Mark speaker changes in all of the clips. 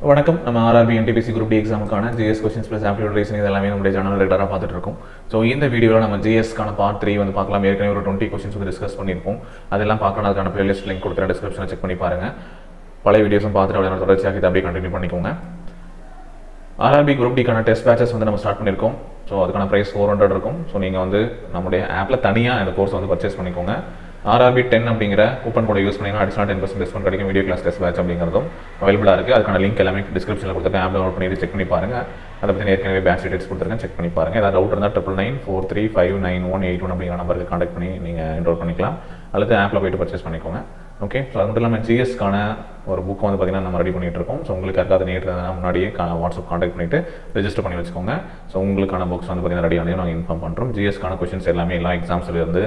Speaker 1: வணக்கம். நம்ம RRB NTPC group D எக்ஸாமுக்கான GS questions plus aptitude reasoning இதெல்லாமே நம்மளுடைய சேனல் ரெகுலராக பார்த்துட்டு இருக்கோம். ஸோ இந்த வீடியோவில் நம்ம ஜிஎஸ்க்கான பார்ட் 3 வந்து பார்க்கலாம். ஏற்கனவே ஒரு 20 கொஸ்டின்ஸ் வந்து டிஸ்கஸ் பண்ணியிருப்போம். அதெல்லாம் பார்க்கணும். அதுக்கான பிளேலிஸ்ட் லிங்க் கொடுத்துற டிஸ்கிரிப்ஷனில் செக் பண்ணி பாருங்கள். பழைய வீடியோஸும் பார்த்துட்டு அப்படியே தொடர்ச்சியாக இதை அப்படியே கண்டினியூ பண்ணிக்கோங்க. ஆர்ஆர்பி குரூப் டிக்கான டெஸ்ட் பேச்சஸ் வந்து நம்ம ஸ்டார்ட் பண்ணியிருக்கோம். ஸோ அதுக்கான ப்ரைஸ் 400 இருக்கும். ஸோ நீங்கள் வந்து நம்முடைய ஆப்பில் தனியாக இந்த கோர்ஸ் வந்து பர்ச்சேஸ் பண்ணிக்கோங்க. ஆர்ஆர்பி 10 அப்படிங்கிற கூப்பன் கோடை யூஸ் பண்ணிங்கன்னா அடிஷனல் 10% டிஸ்கவுண்ட் கிடைக்கும். வீடியோ கிளாஸ் டெஸ்ட் பேட்ச் அப்படிங்கிறதும் அவைலபிளாக இருக்குது. அதுக்கான லிங்க் எல்லாமே டிஸ்கிரிப்ஷனில் கொடுத்துருக்கேன். ஆப் டவுன்லோட் பண்ணி செக் பண்ணி பாருங்கள். அதை பற்றி ஏற்கனவே பேட்ச் டீடைல்ஸ் கொடுத்துருக்கேன். செக் பண்ணி பாருங்கள். ஏதாவது டவுட் இருந்தால் 9994359181 அப்படிங்கிற நம்பருக்கு கான்டாக்ட் பண்ணி நீங்கள் என்ரோல் பண்ணிக்கலாம். அல்லது ஆப்பில் போய்ட்டு பர்ச்சேஸ் பண்ணிக்கோங்க. ஓகே. ஸோ அது மட்டும் இல்லாமல் ஜிஎஸ்க்கான ஒரு புக் வந்து பார்த்திங்கன்னா நம்ம ரெடி பண்ணிகிட்டு இருக்கோம். ஸோ உங்களுக்கு யாருக்காவது நேற்று முன்னாடியே வாட்ஸ்அப் கான்டாக்ட் பண்ணிவிட்டு ரெஜிஸ்டர் பண்ணி வச்சுக்கோங்க. ஸோ உங்களுக்கான புக்ஸ் வந்து பார்த்திங்கன்னா ரெடி ஆனதையும் நாங்கள் இன்ஃபார்ம் பண்ணுறோம். ஜிஎஸ்க்கான கொஸ்டின்ஸ் எல்லாமே எல்லா எக்ஸாம்ஸ்லேருந்து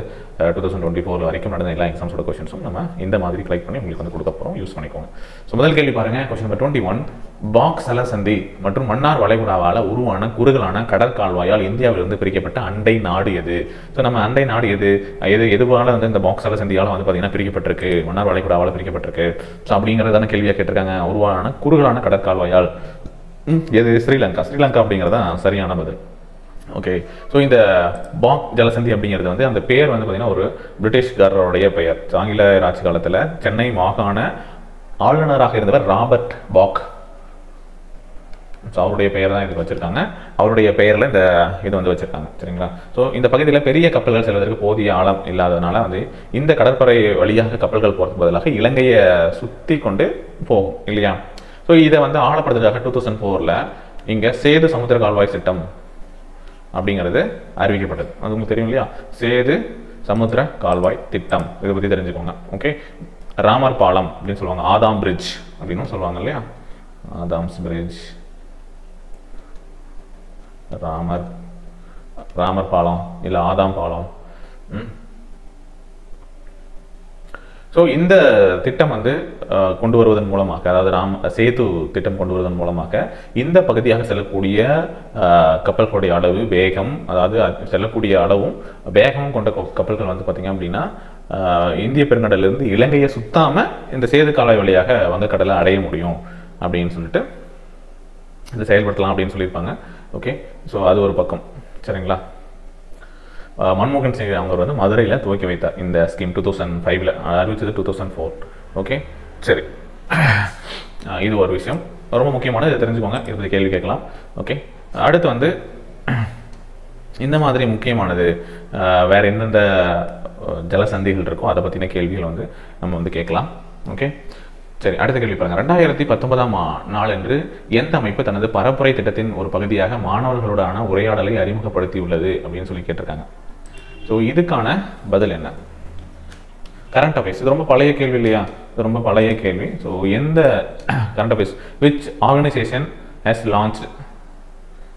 Speaker 1: 2024 வரைக்கும் நடந்த எல்லா எக்ஸாம்ஸோட கொஸ்டின்ஸும் நம்ம இந்த மாதிரி கலெக்ட் பண்ணி உங்களுக்கு வந்து கொடுக்க போகிறோம். யூஸ் பண்ணிக்கோங்க. ஸோ முதல் கேள்வி பாருங்கள். Question number 21. பாக்ஸ் சலசந்தி மற்றும் மன்னார் வளைகுடாவால் உருவான குறுகலான கடற்கால்வாயால் இந்தியாவிலிருந்து பிரிக்கப்பட்ட அண்டை நாடு எது? ஸோ நம்ம அண்டை நாடு எதுவால வந்து இந்த பாக்ஸ் சலசந்தியால் வந்து பார்த்திங்கன்னா பிரிக்கப்பட்டிருக்கு, மன்னார் வளைகுடாவால் பிரிக்கப்பட்டிருக்கு. ஸோ அப்படிங்கிறதான கேள்வியாக கேட்டிருக்காங்க. உருவான குறுகலான கடற்கால்வாயால் எது? ஸ்ரீலங்கா. ஸ்ரீலங்கா அப்படிங்கிறதான் சரியான பதில். ஓகே. ஸோ இந்த பாக் ஜலசந்தி அப்படிங்கிறது வந்து அந்த பேர் வந்து பார்த்திங்கன்னா ஒரு பிரிட்டிஷ்காரருடைய பெயர். ஆங்கில ஆட்சி காலத்தில் சென்னை மாகாண ஆளுநராக இருந்தவர் ராபர்ட் பாக். ஸோ அவருடைய பெயர் தான் இதுக்கு வச்சுருக்காங்க. அவருடைய பெயரில் இந்த இது வந்து வச்சுருக்காங்க. சரிங்களா? ஸோ இந்த பகுதியில் பெரிய கப்பல்கள் செல்வதற்கு போதிய ஆழம் இல்லாததுனால வந்து இந்த கடற்படை வழியாக கப்பல்கள் போகிறதுக்கு பதிலாக இலங்கையை சுற்றி கொண்டு போகும் இல்லையா? ஸோ இதை வந்து ஆழப்படுறதுக்காக 2004 இங்கே சேது சமுத்திர கால்வாய் திட்டம் அப்படிங்கிறது அறிவிக்கப்பட்டது. அது உங்களுக்கு தெரியும் இல்லையா? சேது சமுத்திர கால்வாய் திட்டம். இதை பற்றி தெரிஞ்சுக்கோங்க. ஓகே. ராமர் பாலம் அப்படின்னு சொல்லுவாங்க. ஆதாம் பிரிட்ஜ் அப்படின்னு சொல்லுவாங்க இல்லையா? ஆதாம்ஸ் பிரிட்ஜ், ராமர் பாலம் இல்லை ஆதாம் பாலம். ஸோ இந்த திட்டம் வந்து கொண்டு வருவதன் மூலமாக, அதாவது சேது திட்டம் கொண்டு வருவதன் மூலமாக இந்த பகுதியாக செல்லக்கூடிய கப்பல்களுடைய அளவு, வேகம், அதாவது செல்லக்கூடிய அளவும் வேகமும் கொண்ட கப்பல்கள் வந்து பார்த்திங்க அப்படின்னா இந்திய பெருங்கடலிருந்து இலங்கையை சுத்தாமல் இந்த சேது கால்வாய் வழியாக வங்கக்கடலை அடைய முடியும் அப்படின்னு சொல்லிட்டு இதை செயல்படுத்தலாம் அப்படின்னு சொல்லியிருப்பாங்க. ஓகே. ஸோ அது ஒரு பக்கம். சரிங்களா? மன்மோகன் சிங் அவங்க வந்து மதுரையில் துவக்கி வைத்தார் இந்த ஸ்கீம். 2005 அறிவிச்சது 2004. ஓகே. சரி, இது ஒரு விஷயம் ரொம்ப முக்கியமானது. இதை தெரிஞ்சுக்கோங்க. இதை பற்றி கேள்வி கேட்கலாம். ஓகே. அடுத்து வந்து இந்த மாதிரி முக்கியமானது வேற எந்தெந்த ஜலசந்திகள் இருக்கோ அதை பற்றின கேள்விகள் வந்து நம்ம வந்து கேட்கலாம். ஓகே. சரி, அடுத்த கேள்வி பாருங்க. 2019ஆம் நாளன்று எந்த அமைப்பு தனது பரப்புரை திட்டத்தின் ஒரு பகுதியாக மாணவர்களோடான உரையாடலை அறிமுகப்படுத்தியுள்ளது அப்படின்னு சொல்லி கேட்டிருக்காங்க. ஸோ இதுக்கான பதில் என்ன? Current affairs. இது ரொம்ப பழைய கேள்வி இல்லையா? இது ரொம்ப பழைய கேள்வி. ஸோ எந்த current affairs which organisation has launch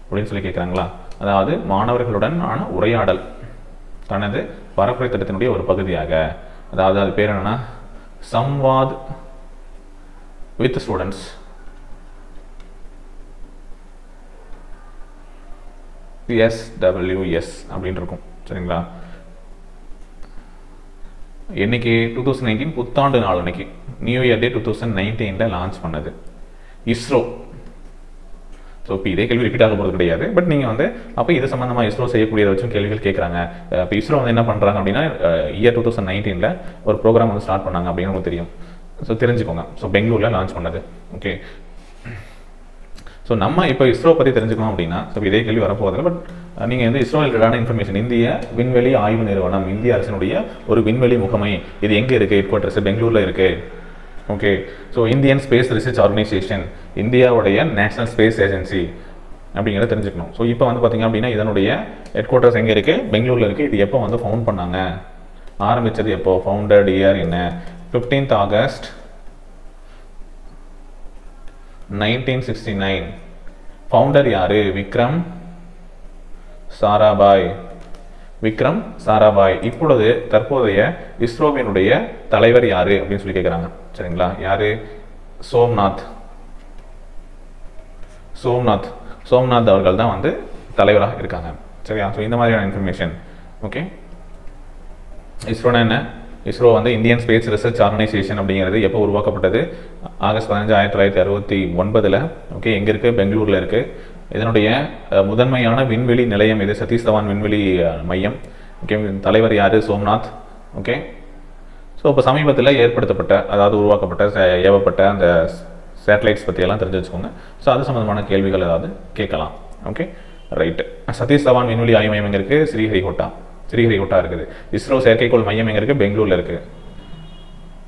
Speaker 1: அப்படின்னு சொல்லி கேட்குறாங்களா? அதாவது மாணவர்களுடன் ஆன உரையாடல் தனது பரப்புரை திட்டத்தினுடைய ஒரு பகுதியாக, அதாவது அது பேர் என்னன்னா சம்வாத் with students. SWS அப்படின்னு இருக்கும். சரிங்களா? என்னைக்கு? 2019 புத்தாண்டு நாள் அன்னைக்கு, நியூ இயர் டே 2019 லான்ச் பண்ணது இஸ்ரோ. ஸோ இப்போ இதே கேள்வி ரிப்பீட் ஆக போகிறது கிடையாது. பட் நீங்கள் வந்து அப்போ இது சம்மந்தமாக இஸ்ரோ செய்யக்கூடியதை வச்சும் கேள்விகள் கேட்குறாங்க. இப்போ இஸ்ரோ வந்து என்ன பண்ணுறாங்க அப்படின்னா இயர் 2019 ஒரு ப்ரோக்ராம் வந்து ஸ்டார்ட் பண்ணாங்க அப்படின்னு உங்களுக்கு தெரியும். ஸோ தெரிஞ்சுக்கோங்க. ஸோ பெங்களூரில் லான்ச் பண்ணது. ஓகே. ஸோ நம்ம இப்போ இஸ்ரோ பற்றி தெரிஞ்சுக்கணும் அப்படின்னா ஸோ இதே கேள்வி வரப்போதில்லை. பட் நீங்கள் வந்து இஸ்ரோ ரிலேட்டடான இன்ஃபர்மேஷன், இந்திய விண்வெளி ஆய்வு நிறுவனம், இந்திய அரசினுடைய ஒரு விண்வெளி முகமை, இது எங்கே இருக்குது? ஹெட் குவார்ட்டர்ஸ் பெங்களூரில் இருக்குது. Okay. So Indian space research organisation, இந்தியாவுடைய நேஷனல் ஸ்பேஸ் ஏஜென்சி அப்படிங்கிறத தெரிஞ்சுக்கணும். ஸோ இப்போ வந்து பார்த்திங்க அப்படின்னா இதனுடைய ஹெட் குவார்ட்டர்ஸ் எங்கே இருக்குது? பெங்களூரில் இருக்குது. இது எப்போ வந்து ஃபவுண்ட் பண்ணாங்க? ஆரம்பித்தது எப்போ? ஃபவுண்டட் இயர் என்ன? 15th August 1969. ஃபவுண்டர் யாரு? விக்ரம் சாராபாய். இப்பொழுது தற்போதைய இஸ்ரோவினுடைய தலைவர் யாரு அப்படின்னு சொல்லி கேட்குறாங்க. சரிங்களா? யாரு? சோம்நாத் அவர்கள் தான் வந்து தலைவராக இருக்காங்க. சரியா? ஸோ இந்த மாதிரியான இன்ஃபர்மேஷன். ஓகே. இஸ்ரோனா என்ன? இஸ்ரோ வந்து இந்தியன் ஸ்பேஸ் ரிசர்ச் ஆர்கனைசேஷன் அப்படிங்கிறது எப்போ உருவாக்கப்பட்டது? ஆகஸ்ட் 15, 1969. ஓகே, எங்கே இருக்குது? பெங்களூரில் இருக்குது. இதனுடைய முதன்மையான விண்வெளி நிலையம் இது சதீஷ் தவான் விண்வெளி மையம். ஓகே, தலைவர் யார்? சோம்நாத். ஓகே, ஸோ இப்போ சமீபத்தில் ஏற்படுத்தப்பட்ட, அதாவது உருவாக்கப்பட்ட, ஏவப்பட்ட அந்த சேட்டலைட்ஸ் பற்றியெல்லாம் தெரிஞ்சு வச்சுக்கோங்க. ஸோ அது சம்மந்தமான கேள்விகள் ஏதாவது கேட்கலாம். Okay, right. சதீஷ் தவான் விண்வெளி ஆய்வு மையம் எங்கே இருக்குது? ஸ்ரீஹரிகோட்டா இருக்குது. இஸ்ரோ செயற்கைக்கோள் மையம் எங்கே இருக்குது? பெங்களூரில் இருக்குது.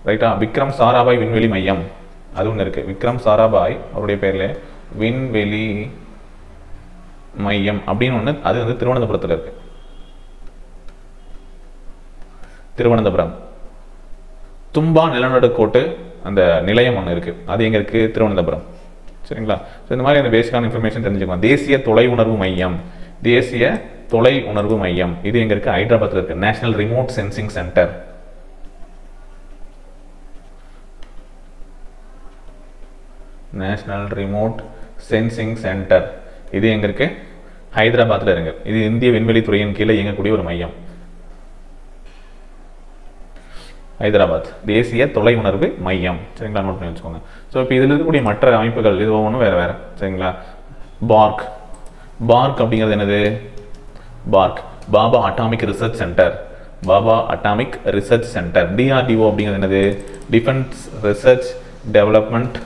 Speaker 1: ரைட்டா. விக்ரம் சாராபாய் விண்வெளி மையம் அது ஒன்று இருக்குது. விக்ரம் சாராபாய் அவருடைய பேரில் விண்வெளி மையம் அப்படின்னு ஒன்று, அது வந்து திருவனந்தபுரத்தில் இருக்குது. திருவனந்தபுரம். தும்பா நிலநடுக்கோட்டு அந்த நிலையம் ஒன்று இருக்குது, அது எங்கே இருக்குது? திருவனந்தபுரம். சரிங்களா? ஸோ இந்த மாதிரி அந்த பேசிக்கான இன்ஃபர்மேஷன் தெரிஞ்சுக்கலாம். தேசிய தொலை உணர்வு மையம், தேசிய தொலை உணர்வு மையம் இது எங்கே இருக்குது? ஹைதராபாத்தில் இருக்குது. National remote sensing centre. National remote sensing centre இது எங்கே இருக்குது? ஹைதராபாத்தில் இருக்கு. இது இந்திய விண்வெளி துறையின் கீழே இயங்கக்கூடிய ஒரு மையம். ஹைதராபாத் தேசிய தொலை உணர்வு மையம். சரிங்களா? நோட் பண்ணி வச்சுக்கோங்க. ஸோ இப்போ இதில் இருக்கக்கூடிய மற்ற அமைப்புகள் இது ஒவ்வொன்றும் வேறு வேறு. சரிங்களா? பார்க் அப்படிங்கிறது என்னது? Baba atomic research centre. Baba atomic research centre. DRDO அப்படிங்கிறது என்னது? Defence research development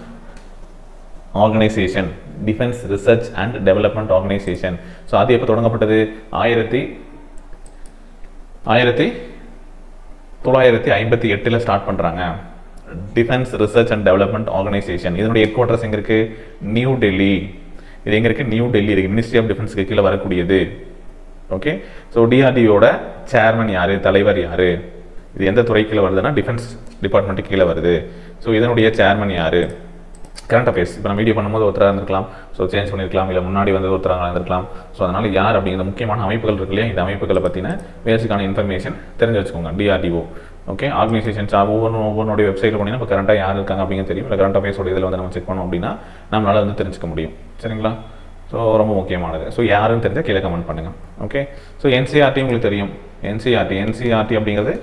Speaker 1: organisation. Defence research and development organisation. So அது எப்போ தொடங்கப்பட்டது? 1958 ஸ்டார்ட் பண்ணுறாங்க. Defence research and development organisation. இதனுடைய ஹெட் குவார்ட்டர்ஸ் எங்கே இருக்குது? நியூ டெல்லி. இது எங்கே இருக்குது? நியூ டெல்லி இருக்குது. மினிஸ்ட்ரி ஆஃப் டிஃபென்ஸ்க்கு கீழே வரக்கூடியது. ஓகே, ஸோ DRDOட சேர்மன் யார்? தலைவர் யார்? இது எந்த துறை கீழே வருதுன்னா டிஃபென்ஸ் டிபார்ட்மெண்ட்டுக்கு கீழே வருது. ஸோ இதனுடைய சேர்மன் யார்? Current affairs. இப்போ நம்ம வீடியோ பண்ணும்போது ஒருத்தராக இருந்திருக்கலாம், ஸோ சேஞ்ச் பண்ணியிருக்கலாம், இல்லை முன்னாடி வந்து ஒருத்தராக இருந்திருக்கலாம். ஸோ அதனால் யார் அப்படிங்கிற முக்கியமான அமைப்புகள் இருக்கு இல்லையா, இந்த அமைப்புகளை பற்றின பேசிக்கான இன்ஃபர்மேஷன் தெரிஞ்சு வச்சுக்கோங்க. DRDO. ஓகே, ஆர்கனைசேஷன்ஸ் ஒவ்வொன்றுடைய வெப்சைட்டில் போனீங்கன்னா இப்போ கரண்ட்டாக யார் இருக்காங்க அப்படிங்கிறது தெரியும். இல்லை கரண்ட் அஃபேர்ஸோட இதில் வந்து நம்ம செக் பண்ணோம் அப்படின்னா நம்மளால் வந்து தெரிஞ்சுக்க முடியும். சரிங்களா? ஸோ ரொம்ப முக்கியமானது. ஸோ யாருன்னு தெரிஞ்சால் கீழே கமெண்ட் பண்ணுங்கள். ஓகே, ஸோ NCERT உங்களுக்கு தெரியும். NCERT அப்படிங்கிறது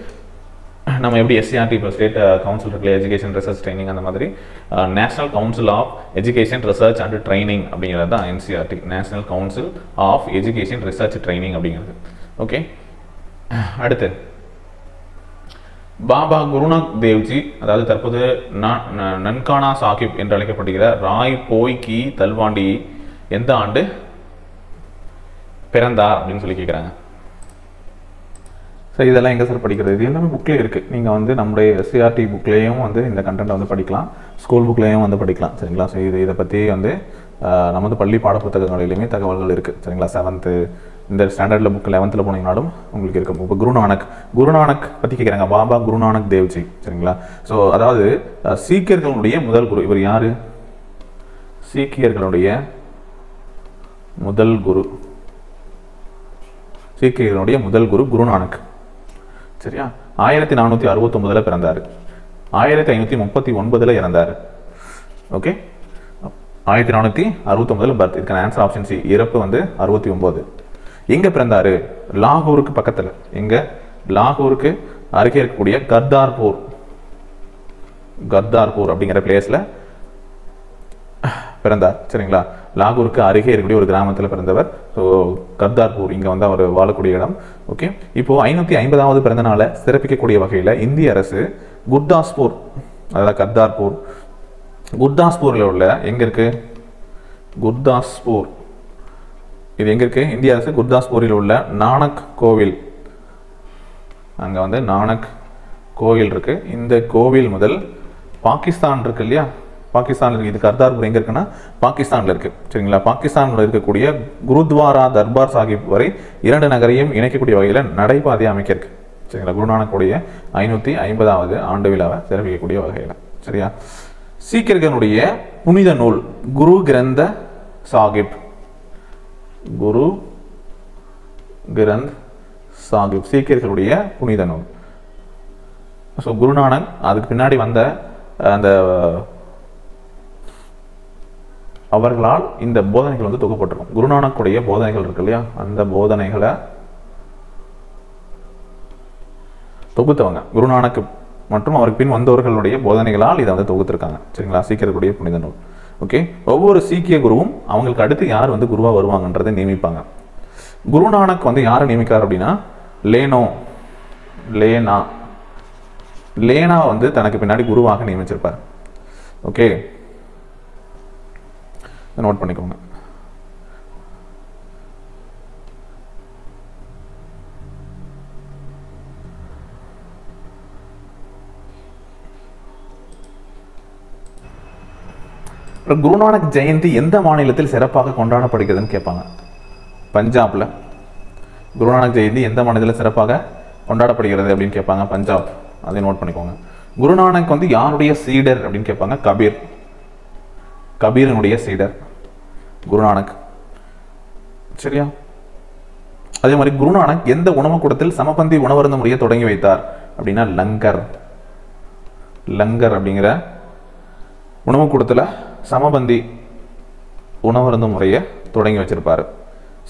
Speaker 1: நம்ம எப்படி SCERT இப்போ ஸ்டேட் கவுன்சில் இருக்குல்ல, எஜுகேஷன் ரிசர்ச் ட்ரைனிங், அந்த மாதிரி national council of education research and training அப்படிங்கிறது தான் NCERT. National council of education research training அப்படிங்கிறது. ஓகே, அடுத்து பாபா குருநாக் தேவ்ஜி, அதாவது தற்போது நன்கானா சாஹிப் என்று அழைக்கப்படுகிற ராய் போய் கி தல்வாண்டி எந்த ஆண்டு பிறந்தார் அப்படின்னு சொல்லி கேட்குறாங்க. ஸோ இதெல்லாம் எங்கே சார் படிக்கிறது? இது எல்லாமே புக்லேயே இருக்குது. நீங்கள் வந்து நம்முடைய SCERT புக்லேயும் வந்து இந்த கண்டென்ட்டை வந்து படிக்கலாம், ஸ்கூல் புக்லேயும் வந்து படிக்கலாம். சரிங்களா? ஸோ இதை பற்றி வந்து நமது பள்ளி பாடப்புத்தகங்களிலுமே தகவல்கள் இருக்குது. சரிங்களா? 7th இந்த ஸ்டாண்டர்டில் புக் 11th போனீங்கனாலும் உங்களுக்கு இருக்கும். இப்போ குருநானக் பற்றி கேட்குறாங்க. பாபா குருநானக் தேவ்ஜி. சரிங்களா? ஸோ அதாவது சீக்கியர்களுடைய முதல் குரு. இவர் யார்? சீக்கியர்களுடைய முதல் குரு குருநானக். சரியா? 1469 பிறந்தார். 1539 இறந்தார். Okay, 1469 birth. இதுக்கான ஆன்சர் ஆப்ஷன் சி. இறப்பு வந்து 69. எங்க பிறந்தாரு? லாகூருக்கு பக்கத்துல. எங்க? லாகூருக்கு அருகே இருக்கக்கூடிய கர்தார்பூர் அப்படிங்கிற பிளேஸ்ல பிறந்தார். சரிங்களா? லாகூருக்கு அருகே இருக்கக்கூடிய ஒரு கிராமத்தில் பிறந்தவர். ஸோ கர்தார்பூர் இங்கே வந்து அவர் வாழக்கூடிய இடம். ஓகே, இப்போ 550வது பிறந்த நாளை சிறப்பிக்கக்கூடிய வகையில் இந்திய அரசு குர்தாஸ்பூர், அதாவது குர்தாஸ்பூரில் உள்ள எங்கே இருக்கு? குர்தாஸ்பூர் இது எங்கே இருக்கு? இந்திய அரசு குர்தாஸ்பூரில் உள்ள நானக் கோவில், அங்கே வந்து நானக் கோவில் இருக்கு. இந்த கோவில் முதல் பாகிஸ்தான் இருக்கு இல்லையா, பாகிஸ்தானில் இருக்குது. இது கர்தார்பூர் எங்கே இருக்குன்னா பாகிஸ்தானில் இருக்குது. சரிங்களா? பாகிஸ்தானில் இருக்கக்கூடிய குருத்வாரா தர்பார் சாஹிப் வரை 2 நகரையும் இணைக்கக்கூடிய வகையில் நடைபாதையை அமைக்க இருக்கு. சரிங்களா? குருநானக்குடைய 550வது ஆண்டு விழாவை சிறப்பிக்கக்கூடிய வகையில். சரியா? சீக்கியர்களுடைய புனித நூல் குரு கிரந்த சாஹிப். சீக்கியர்களுடைய புனித நூல். ஸோ குருநானக் அதுக்கு பின்னாடி வந்த அந்த அவர்களால் இந்த போதனைகள் வந்து தொகுப்பட்டிருக்கும். குருநானக்குடைய போதனைகள் இருக்கு இல்லையா, அந்த போதனைகளை தொகுத்தவங்க குருநானக் மற்றும் அவருக்கு பின் வந்தவர்களுடைய போதனைகளால் இதை வந்து தொகுத்திருக்காங்க. சரிங்களா, சீக்கியர்களுடைய புனித நூல். ஓகே, ஒவ்வொரு சீக்கிய குருவும் அவங்களுக்கு அடுத்து யார் வந்து குருவா வருவாங்கன்றதை நியமிப்பாங்க. குருநானக் வந்து யாரை நியமிக்கார் அப்படின்னா லேனா வந்து தனக்கு பின்னாடி குருவாக நியமிச்சிருப்பார். ஓகே, நோட் பண்ணிக்கோங்க. குருநானக் ஜெயந்தி எந்த மாநிலத்தில் சிறப்பாக கொண்டாடப்படுகிறதுன்னு கேட்பாங்க. பஞ்சாப்ல குருநானக் ஜெயந்தி எந்த மாநிலத்தில் சிறப்பாக கொண்டாடப்படுகிறது அப்படின்னு கேட்பாங்க. பஞ்சாப், அதை நோட் பண்ணிக்கோங்க. குருநானக் வந்து யாருடைய சீடர் அப்படின்னு கேட்பாங்க. கபீரனுடைய சீடர் குருநானக். சரியா, அதே மாதிரி குருநானக் எந்த உணவு கூடத்தில் சமபந்தி உணவருந்த முறையை தொடங்கி வைத்தார் அப்படின்னா லங்கர் அப்படிங்கிற உணவு கூடத்துல சமபந்தி உணவருந்த முறையை தொடங்கி வச்சிருப்பாரு.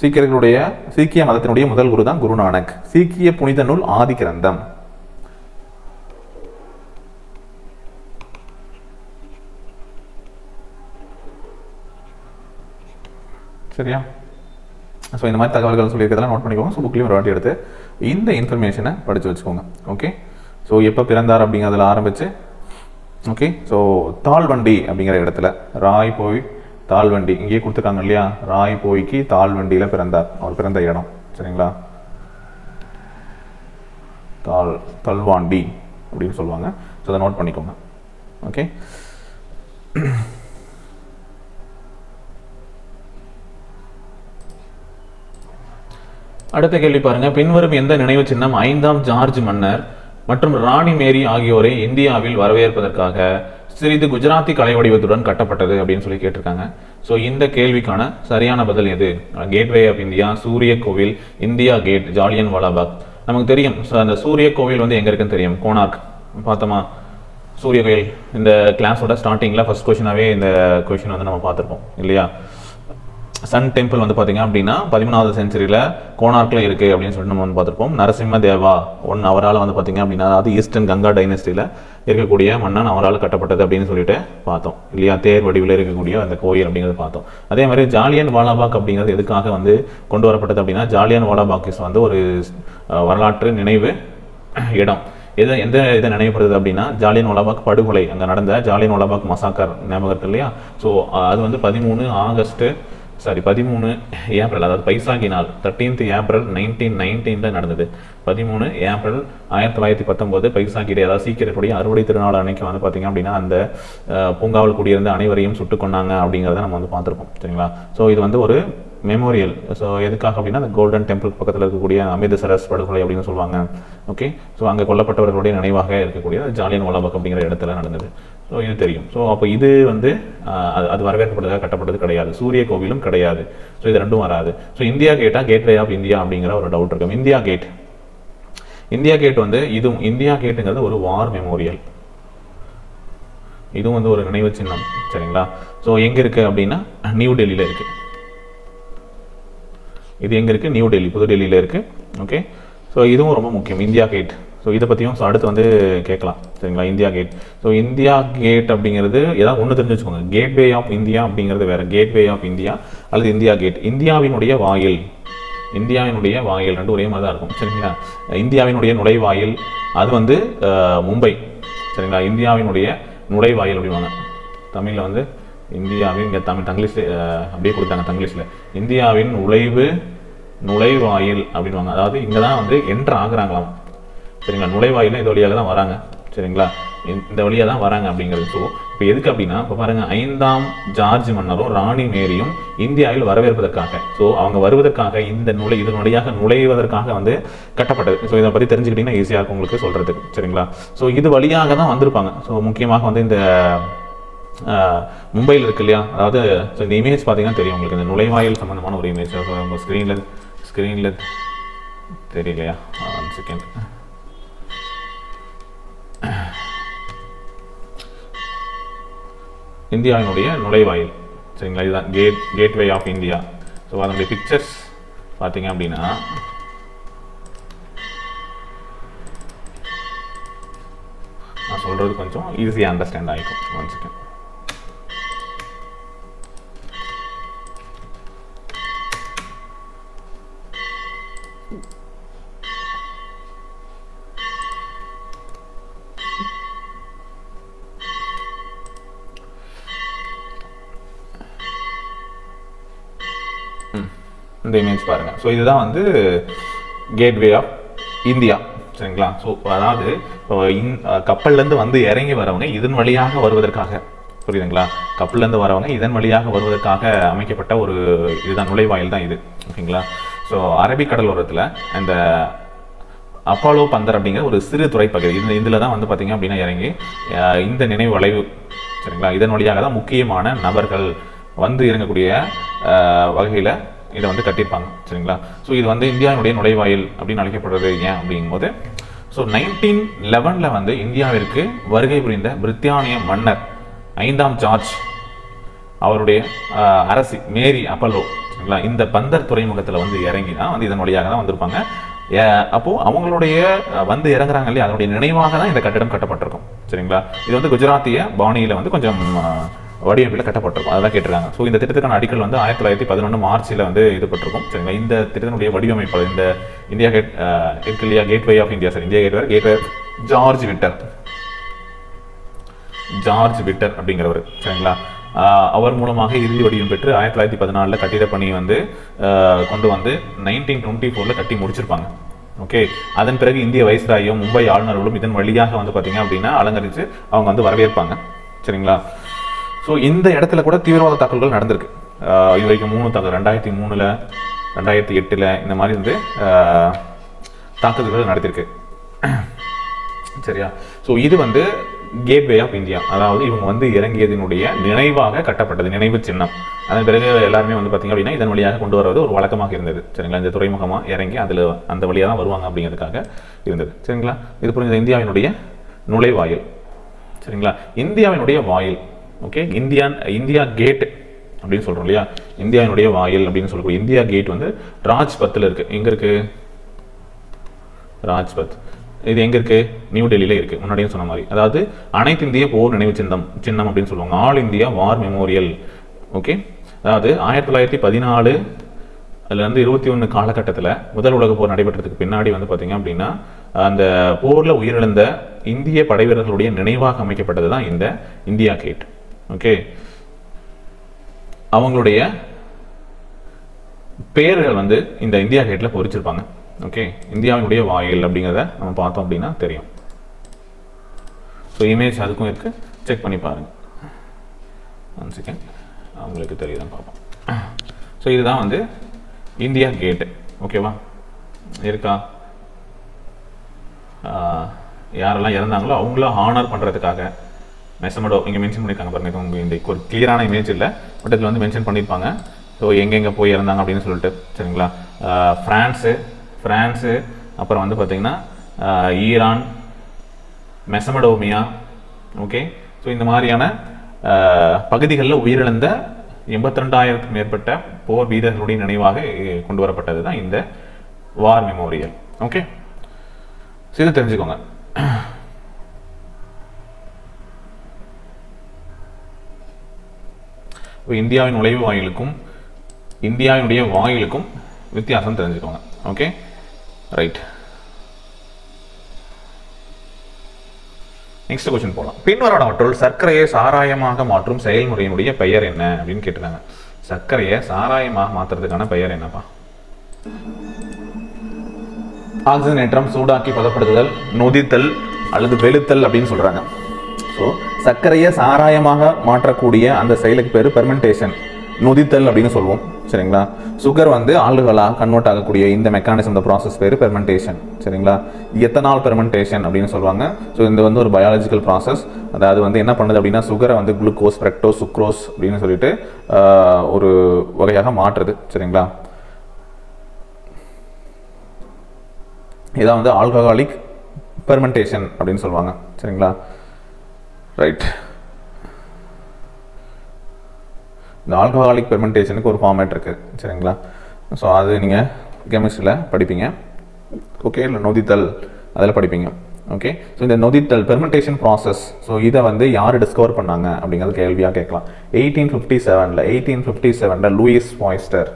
Speaker 1: சீக்கிய மதத்தினுடைய முதல் குரு தான் குருநானக். சீக்கிய புனித நூல் ஆதி கிரந்தம். சரியா, ஸோ இந்த மாதிரி தகவல்கள் சொல்லியிருக்கிறதெல்லாம் நோட் பண்ணிக்கோங்க. ஸோ புக்லேயும் ஒரு வாட்டி எடுத்து இந்த இன்ஃபர்மேஷனை படித்து வச்சுக்கோங்க. ஓகே, ஸோ எப்போ பிறந்தார் அப்படிங்கிறதுல ஆரம்பிச்சு, ஓகே, ஸோ தாழ்வண்டி அப்படிங்கிற இடத்துல ராய் போய் தாழ்வண்டி இங்கேயே கொடுத்துருக்காங்க இல்லையா, ராய் போய்க்கு தாழ்வண்டியில் பிறந்தார். அவர் பிறந்த இடம் சரிங்களா, தல்வாண்டி அப்படின்னு சொல்லுவாங்க. ஸோ அதை நோட் பண்ணிக்கோங்க. ஓகே, அடுத்த கேள்வி பாருங்க. பின்வரும் எந்த நினைவு சின்னம் 5ஆம் ஜார்ஜ் மன்னர் மற்றும் ராணி மேரி ஆகியோரை இந்தியாவில் வரவேற்பதற்காக சிறிது குஜராத்தி கலை வடிவத்துடன் கட்டப்பட்டது அப்படின்னு சொல்லி கேட்டிருக்காங்க. ஸோ இந்த கேள்விக்கான சரியான பதில் எது? கேட்வே ஆஃப் இந்தியா, சூரிய கோவில், இந்தியா கேட், ஜாலியன் வாலாபாக். நமக்கு தெரியும் அந்த சூரிய கோவில் வந்து எங்க இருக்குன்னு தெரியும், கோனார்க் பார்த்தோமா. சூரிய கோவில் இந்த கிளாஸோட ஸ்டார்டிங்ல ஃபர்ஸ்ட் கொஸ்டினாவே இந்த கொஸ்டின் வந்து நம்ம பார்த்துருப்போம் இல்லையா. சன் டெம்பிள் வந்து பார்த்தீங்க அப்படின்னா 13வது செஞ்சுரியில் கோனார்க்கில் இருக்குது அப்படின்னு சொல்லிட்டு நம்ம வந்து பார்த்துருப்போம். நரசிம்ம தேவா அவரால் வந்து பார்த்தீங்க அப்படின்னா, அதாவது ஈஸ்டர்ன் கங்கா டைனஸ்டியில் இருக்கக்கூடிய மன்னன் அவரால் கட்டப்பட்டது அப்படின்னு சொல்லிட்டு பார்த்தோம் இல்லையா. தேர் வடிவில் இருக்கக்கூடிய அந்த கோயில் அப்படிங்கிறது பார்த்தோம். அதே மாதிரி ஜாலியன் வாலாபாக் அப்படிங்கிறது எதுக்காக வந்து கொண்டு வரப்பட்டது அப்படின்னா, ஜாலியன் வாலாபாக் வந்து ஒரு வரலாற்று நினைவு இடம். எந்த இதை நினைவுப்படுது அப்படின்னா, ஜாலியன் வாலாபாக் படுகொலை, அங்கே நடந்த ஜாலியன் வாலாபாக் மசாக்கர் ஞாபகம் இல்லையா. ஸோ அது வந்து 13 ஏப்ரல், அதாவது பைசாகி நாள் 13th ஏப்ரல் 1919 நடந்தது. 13 ஏப்ரல் 1919 பைசாகி டே, அதாவது சீக்கியர்களுடைய அறுவடை திருநாள் அன்னைக்கு வந்து பார்த்தீங்க அப்படின்னா அந்த பூங்காவில் கூடியிருந்த அனைவரையும் சுட்டு கொண்டாங்க அப்படிங்கிறத நம்ம வந்து பார்த்துருப்போம் சரிங்களா. ஸோ இது வந்து ஒரு மெமோரியல். ஸோ எதுக்காக அப்படின்னா, அந்த கோல்டன் டெம்பிள் பக்கத்தில் இருக்கக்கூடிய அமிர்தசரஸ் படுகொலை அப்படின்னு சொல்லுவாங்க. ஓகே, ஸோ அங்கே கொல்லப்பட்டவர்களுடைய நினைவாக இருக்கக்கூடிய ஜாலியன் வாலாபாக் அப்படிங்கிற இடத்துல நடந்தது. ஸோ இது தெரியும். ஸோ அப்போ இது வந்து அது வரவேற்பட்டதாக கட்டப்பட்டது கிடையாது, சூரிய கோவிலும் கிடையாது. ஸோ இது ரெண்டும் வராது. ஸோ இந்தியா கேட்டா கேட்வே ஆஃப் இந்தியா அப்படிங்கிற ஒரு டவுட் இருக்கும். இந்தியா கேட் வந்து இதுவும் இந்தியா கேட்டுங்கிறது ஒரு வார் மெமோரியல், இதுவும் வந்து ஒரு நினைவு சின்னம் சரிங்களா. ஸோ எங்க இருக்கு அப்படின்னா நியூ டெல்லியில இருக்கு. இது எங்க இருக்கு? நியூ டெல்லி, புது டெல்லியில இருக்கு. ஓகே, ஸோ இதுவும் ரொம்ப முக்கியம் இந்தியா கேட். ஸோ இதை பற்றியும் அடுத்து வந்து கேட்கலாம் சரிங்களா. India gate, so India gate அப்படிங்கிறது ஏதாவது ஒன்று தெரிஞ்சு வச்சுக்கோங்க. கேட்வே ஆஃப் இந்தியா அப்படிங்கிறது வேற, கேட்வே ஆஃப் இந்தியா அல்லது இந்தியா கேட். இந்தியாவினுடைய வாயில் ரெண்டு ஒரே மாதிரி தான் இருக்கும் சரிங்களா. இந்தியாவினுடைய நுழைவாயில் அது வந்து மும்பை சரிங்களா. இந்தியாவினுடைய நுழைவாயில் அப்படிவாங்க தமிழில் வந்து. இந்தியாவின் இங்கே தங்கிலீஷ் அப்படியே கொடுத்தாங்க தங்கிலீஷில். இந்தியாவின் நுழைவாயில் அப்படின்வாங்க. அதாவது இங்கே தான் வந்து என்ட்ரு ஆகுறாங்களாம் சரிங்களா. நுழைவாயில் இது வழியாக தான் வராங்க சரிங்களா, இந்த வழியாக தான் வராங்க அப்படிங்கிறது. ஸோ இப்போ எதுக்கு அப்படின்னா, இப்போ பாருங்க 5ஆம் ஜார்ஜ் மன்னரும் ராணி மேரியும் இந்தியாவில் வரவேற்பதற்காக, ஸோ அவங்க வருவதற்காக இதன் வழியாக நுழைவதற்காக வந்து கட்டப்பட்டது. ஸோ இதை பற்றி தெரிஞ்சுக்கிட்டீங்கன்னா ஈஸியாக இருக்கும் உங்களுக்கு சொல்கிறதுக்கு சரிங்களா. ஸோ இது வழியாக தான் வந்திருப்பாங்க. ஸோ முக்கியமாக வந்து இந்த மும்பையில் இருக்கு இல்லையா, அதாவது ஸோ இந்த இமேஜ் பார்த்தீங்கன்னா தெரியும் உங்களுக்கு, இந்த நுழைவாயில் சம்மந்தமான ஒரு இமேஜ். ஸோ உங்கள் ஸ்க்ரீனில் தெரியலையா? 1 செகண்ட். இந்தியாவினுடைய நுழைவாயில் சரிங்களா, இதுதான் கேட்வே ஆஃப் இந்தியா. ஸோ அதனுடைய பிக்சர்ஸ் பார்த்தீங்க அப்படின்னா நான் சொல்கிறது கொஞ்சம் ஈஸியாக அண்டர்ஸ்டாண்ட் ஆகிக்கும். One second. இந்த இமேஜ் பாருங்க. ஸோ இதுதான் வந்து கேட்வே ஆஃப் இந்தியா, சரிங்களா? ஸோ அதாவது கப்பல்லேருந்து வந்து இறங்கி வரவங்க இதன் வழியாக வருவதற்காக, புரியுதுங்களா? கப்பல்லேருந்து வரவங்க இதன் வழியாக வருவதற்காக அமைக்கப்பட்ட ஒரு இதுதான் நுழைவாயில் தான் இது, ஓகேங்களா? ஸோ அரபிக்கடலோரத்தில் இந்த அப்போலோ பந்தர் அப்படிங்கிற ஒரு சிறு துறை பகுதி, இதில் தான் வந்து பார்த்தீங்க அப்படின்னா இறங்கி இந்த நினைவு வளைவு, சரிங்களா? இதன் வழியாக தான் முக்கியமான நபர்கள் வந்து இறங்கக்கூடிய வகையில் இதை வந்து கட்டியிருப்பாங்க, சரிங்களா? ஸோ இது வந்து இந்தியாவினுடைய நுழைவாயில் அப்படின்னு அழைக்கப்படுறது ஏன் அப்படிங்கும்போது, ஸோ 1911 வந்து இந்தியாவிற்கு வருகை புரிந்த பிரித்தானிய மன்னர் 5ஆம் ஜார்ஜ் அவருடைய அரசி மேரி அப்போலோ, சரிங்களா, இந்த பந்தர் துறைமுகத்தில் வந்து இறங்கி தான் வந்து இதன் வழியாக தான் வந்திருப்பாங்க. அப்போது அவங்களுடைய வந்து இறங்குறாங்க இல்லையா, அதனுடைய நினைவாக தான் இந்த கட்டிடம் கட்டப்பட்டிருக்கும், சரிங்களா? இது வந்து குஜராத்திய பாணியில் வந்து கொஞ்சம் வடிவமைப்பில் கட்டப்பட்டிருக்கும், அதெல்லாம் கேட்டிருக்காங்க. ஸோ இந்த திட்டத்துக்கான அடிக்கல் வந்து 1911 மார்ச்சில் வந்து இது பட்டிருக்கும், சரிங்களா? இந்த திட்டத்தினுடைய வடிவமைப்பு இந்த இந்தியா கேட் இருக்கு இல்லையா, gateway of India, sir, India gateway George Wittet அப்படிங்கிறவர், சரிங்களா? அவர் மூலமாக இறுதி வடிவம் பெற்று 1914 கட்டிட பணி வந்து கொண்டு வந்து 1924 கட்டி முடிச்சிருப்பாங்க, ஓகே? அதன் பிறகு இந்திய வைஸ்ராயும் மும்பை ஆளுநர்களும் இதன் வழியாக வந்து பார்த்தீங்க அப்படின்னா அலங்கரித்து அவங்க வந்து வரவேற்பாங்க, சரிங்களா? ஸோ இந்த இடத்துல கூட தீவிரவாத தாக்குதல்கள் நடந்திருக்கு. இது வரைக்கும் 3 தாக்குதல் 2003, 2008 இந்த மாதிரி வந்து தாக்குதல்கள் நடத்திருக்கு, சரியா? ஸோ இது வந்து கேட்வே ஆஃப் இந்தியா, அதாவது இவங்க வந்து இறங்கியதனுடைய நினைவாக கட்டப்பட்டது, நினைவு சின்னம். அதன் பிறகு எல்லாருமே வந்து பார்த்தீங்க அப்படின்னா இதன் வழியாக கொண்டு வருவது ஒரு வழக்கமாக இருந்தது, சரிங்களா? இந்த துறைமுகமாக இறங்கி அதில் அந்த வழியாக தான் வருவாங்க அப்படிங்கிறதுக்காக இருந்தது, சரிங்களா? இது புரிஞ்சது. இந்தியாவினுடைய நுழைவாயில், சரிங்களா? இந்தியாவினுடைய வாயில், ஓகே? இந்தியா கேட் அப்படின்னு சொல்கிறோம் இல்லையா, இந்தியாவினுடைய வாயில் அப்படின்னு சொல்லக்கூடிய இந்தியா கேட் வந்து ராஜ்பத்தில் இருக்குது. எங்கே இருக்குது ராஜ்பத்? இது எங்கே இருக்குது? நியூ டெல்லியில் இருக்குது, முன்னாடியும் சொன்ன மாதிரி. அதாவது அனைத்து இந்திய போர் நினைவு சின்னம் அப்படின்னு சொல்லுவாங்க, ஆல் இந்தியா வார் மெமோரியல், ஓகே? அதாவது 1914 அதுலேருந்து 21 காலகட்டத்தில் முதல் உலக போர் நடைபெற்றதுக்கு பின்னாடி வந்து பார்த்தீங்க அப்படின்னா அந்த போரில் உயிரிழந்த இந்திய படைவீரர்களுடைய நினைவாக அமைக்கப்பட்டது தான் இந்த இந்தியா கேட், ஓகே? அவங்களுடைய பெயர்கள் வந்து இந்த இந்தியா கேட்டில் பொறிச்சிருப்பாங்க, ஓகே? இந்தியாவினுடைய வாயில் அப்படிங்கிறத நம்ம பார்த்தோம் அப்படின்னா தெரியும். ஸோ இமேஜ் அதுக்கும் இருக்கு, செக் பண்ணி பாருங்க. ஒன் செகண்ட், அவங்களுக்கு தெரியுதான் பார்ப்போம். ஸோ இதுதான் வந்து இந்தியா கேட்டு, ஓகேவா? இருக்கா? யாரெல்லாம் இறந்தாங்களோ அவங்கள ஹானர் பண்ணுறதுக்காக மெசமடோ இங்கே மென்ஷன் பண்ணியிருக்காங்க பாருங்க. இந்த ஒரு கிளியரான இமேஜ் இல்லை, பட் இதில் வந்து மென்ஷன் பண்ணியிருப்பாங்க. ஸோ எங்கெங்கே போய் இறந்தாங்க அப்படின்னு சொல்லிட்டு, சரிங்களா? ஃப்ரான்ஸு, அப்புறம் வந்து பார்த்திங்கன்னா ஈரான், மெசமடோமியா, ஓகே? ஸோ இந்த மாதிரியான பகுதிகளில் உயிரிழந்த 82,000க்கும் மேற்பட்ட போர் வீரர்களுடைய நினைவாக கொண்டு வரப்பட்டது தான் இந்த வார் மெமோரியல், ஓகே? ஸோ இதை தெரிஞ்சுக்கோங்க. இந்தியாவின் நுழைவு வாயிலுக்கும் இந்தியாவினுடைய வாயிலுக்கும் வித்தியாசம் தெரிஞ்சுக்கோங்க, ஓகே? ரைட். நெக்ஸ்ட் क्वेश्चन போலாம். பின்வருவனவற்றுள் சர்க்கரையை சாராயமாக மாற்றும் செயல்முறையினுடைய பெயர் என்ன அப்படின்னு கேட்டாங்க. சர்க்கரையை சாராயமாக மாற்றுறதுக்கான பெயர் என்னப்பா? ஆக்சிஜனேற்றம், சூடாக்கி பதப்படுத்துதல், நொதித்தல் அல்லது வெளுத்தல் அப்படின்னு சொல்றாங்க. ஸோ சர்க்கரையை சாராயமாக மாற்றக்கூடிய அந்த செயலுக்கு பேர் பெர்மெண்டேஷன், நொதித்தல் அப்படின்னு சொல்லுவோம், சரிங்களா? சுகர் வந்து ஆல்கஹாலாக கன்வெர்ட் ஆகக்கூடிய இந்த மெக்கானிசம், இந்த ப்ராசஸ் பேர் பெர்மெண்டேஷன், சரிங்களா? எத்தனால் பெர்மெண்டேஷன் அப்படின்னு சொல்லுவாங்க. ஸோ இது வந்து ஒரு பயாலஜிக்கல் ப்ராசஸ். அதாவது வந்து என்ன பண்ணுது அப்படின்னா சுகரை வந்து குளுக்கோஸ், ஃப்ரக்டோஸ், சுக்ரோஸ் அப்படின்னு சொல்லிட்டு ஒரு வகையாக மாற்றுது, சரிங்களா? இதான் வந்து ஆல்கஹாலிக் பெர்மெண்டேஷன் அப்படின்னு சொல்லுவாங்க, சரிங்களா? ரைட். இந்த ஆல்கஹாலிக் பெர்மெண்டேஷனுக்கு ஒரு ஃபார்மேட் இருக்குது, சரிங்களா? ஸோ அது நீங்கள் கெமிஸ்ட்ரியில் படிப்பீங்க, ஓகே? இல்லை நொதித்தல் அதில் படிப்பீங்க. ஓகே. ஸோ இந்த நொதித்தல் பெர்மெண்டேஷன் ப்ராசஸ், ஸோ இதை வந்து யார் டிஸ்கவர் பண்ணாங்க அப்படிங்கிறது கேள்வியாக கேட்கலாம். 1857 லூயிஸ் பாய்ஸ்டர்.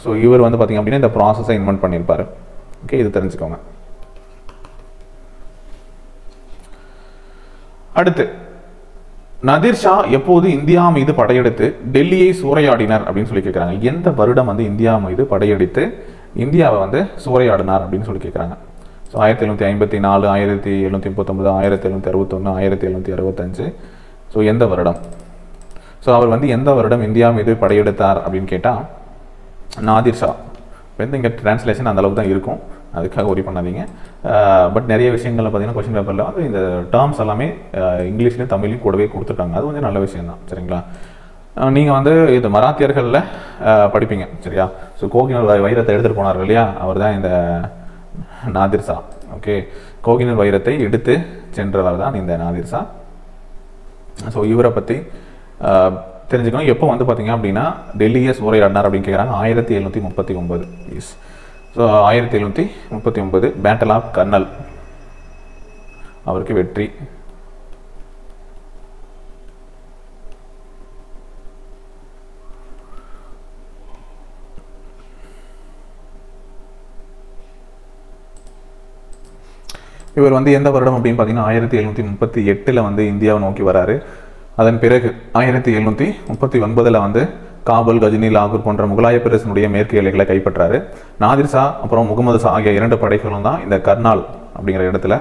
Speaker 1: ஸோ இவர் வந்து பார்த்தீங்க அப்படின்னா இந்த ப்ராசஸை இன்வென்ட் பண்ணியிருப்பாரு. ஓகே, இது தெரிஞ்சுக்கோங்க. அடுத்து, நாதிர் ஷா எப்போது இந்தியா மீது படையெடுத்து டெல்லியை சூறையாடினார் அப்படின்னு சொல்லி கேட்குறாங்க. எந்த வருடம் வந்து இந்தியா மீது படையெடுத்து இந்தியாவை வந்து சூறையாடினார் அப்படின்னு சொல்லி கேட்குறாங்க. ஸோ 1754, 1739, 1761, 1765. ஸோ எந்த வருடம்? ஸோ அவர் வந்து எந்த வருடம் இந்தியா மீது படையெடுத்தார் அப்படின்னு கேட்டால் நாதிர் ஷா. வந்து இங்கே டிரான்ஸ்லேஷன் அந்த அளவுக்கு தான் இருக்கும், அதுக்காக ஒரி பண்ணாதீங்க. பட் நிறைய விஷயங்களில் பார்த்தீங்கன்னா கொஸ்டின் பேப்பரில் வந்து இந்த டேர்ம்ஸ் எல்லாமே இங்கிலீஷ்லையும் தமிழ்லையும் கூடவே கொடுத்துருக்காங்க. அது கொஞ்சம் நல்ல விஷயம் தான், சரிங்களா? நீங்கள் வந்து இது மராத்தியர்களில் படிப்பீங்க, சரியா? ஸோ கோகினூர் வைரத்தை எடுத்துகிட்டு போனார் இல்லையா, அவர் தான் இந்த நாதிர் ஷா. ஓகே, கோகினூர் வைரத்தை எடுத்து சென்றவர் தான் இந்த நாதிர் ஷா. ஸோ இவரை பற்றி தெரிஞ்சுக்கணும். எப்போ வந்து பார்த்தீங்க அப்படின்னா டெல்லியை சூறையாடினார் அப்படின்னு கேட்குறாங்க. 1739. Yes. So 1739 battle of Karnal, அவருக்கு வெற்றி. இவர் வந்து எந்த வருடம் அப்படின்னு பார்த்தீங்கன்னா 1738 வந்து இந்தியாவை நோக்கி வராரு. அதன் பிறகு 1739 வந்து காபூல், கஜினி, லாகூர் போன்ற முகலாய பேரரசினுடைய மேற்கு எல்லைகளை கைப்பற்றாரு. நாதிர் ஷா அப்புறம் முகமது ஷா ஆகிய 2 படைகளும் தான் இந்த கர்னால் அப்படிங்கிற இடத்துல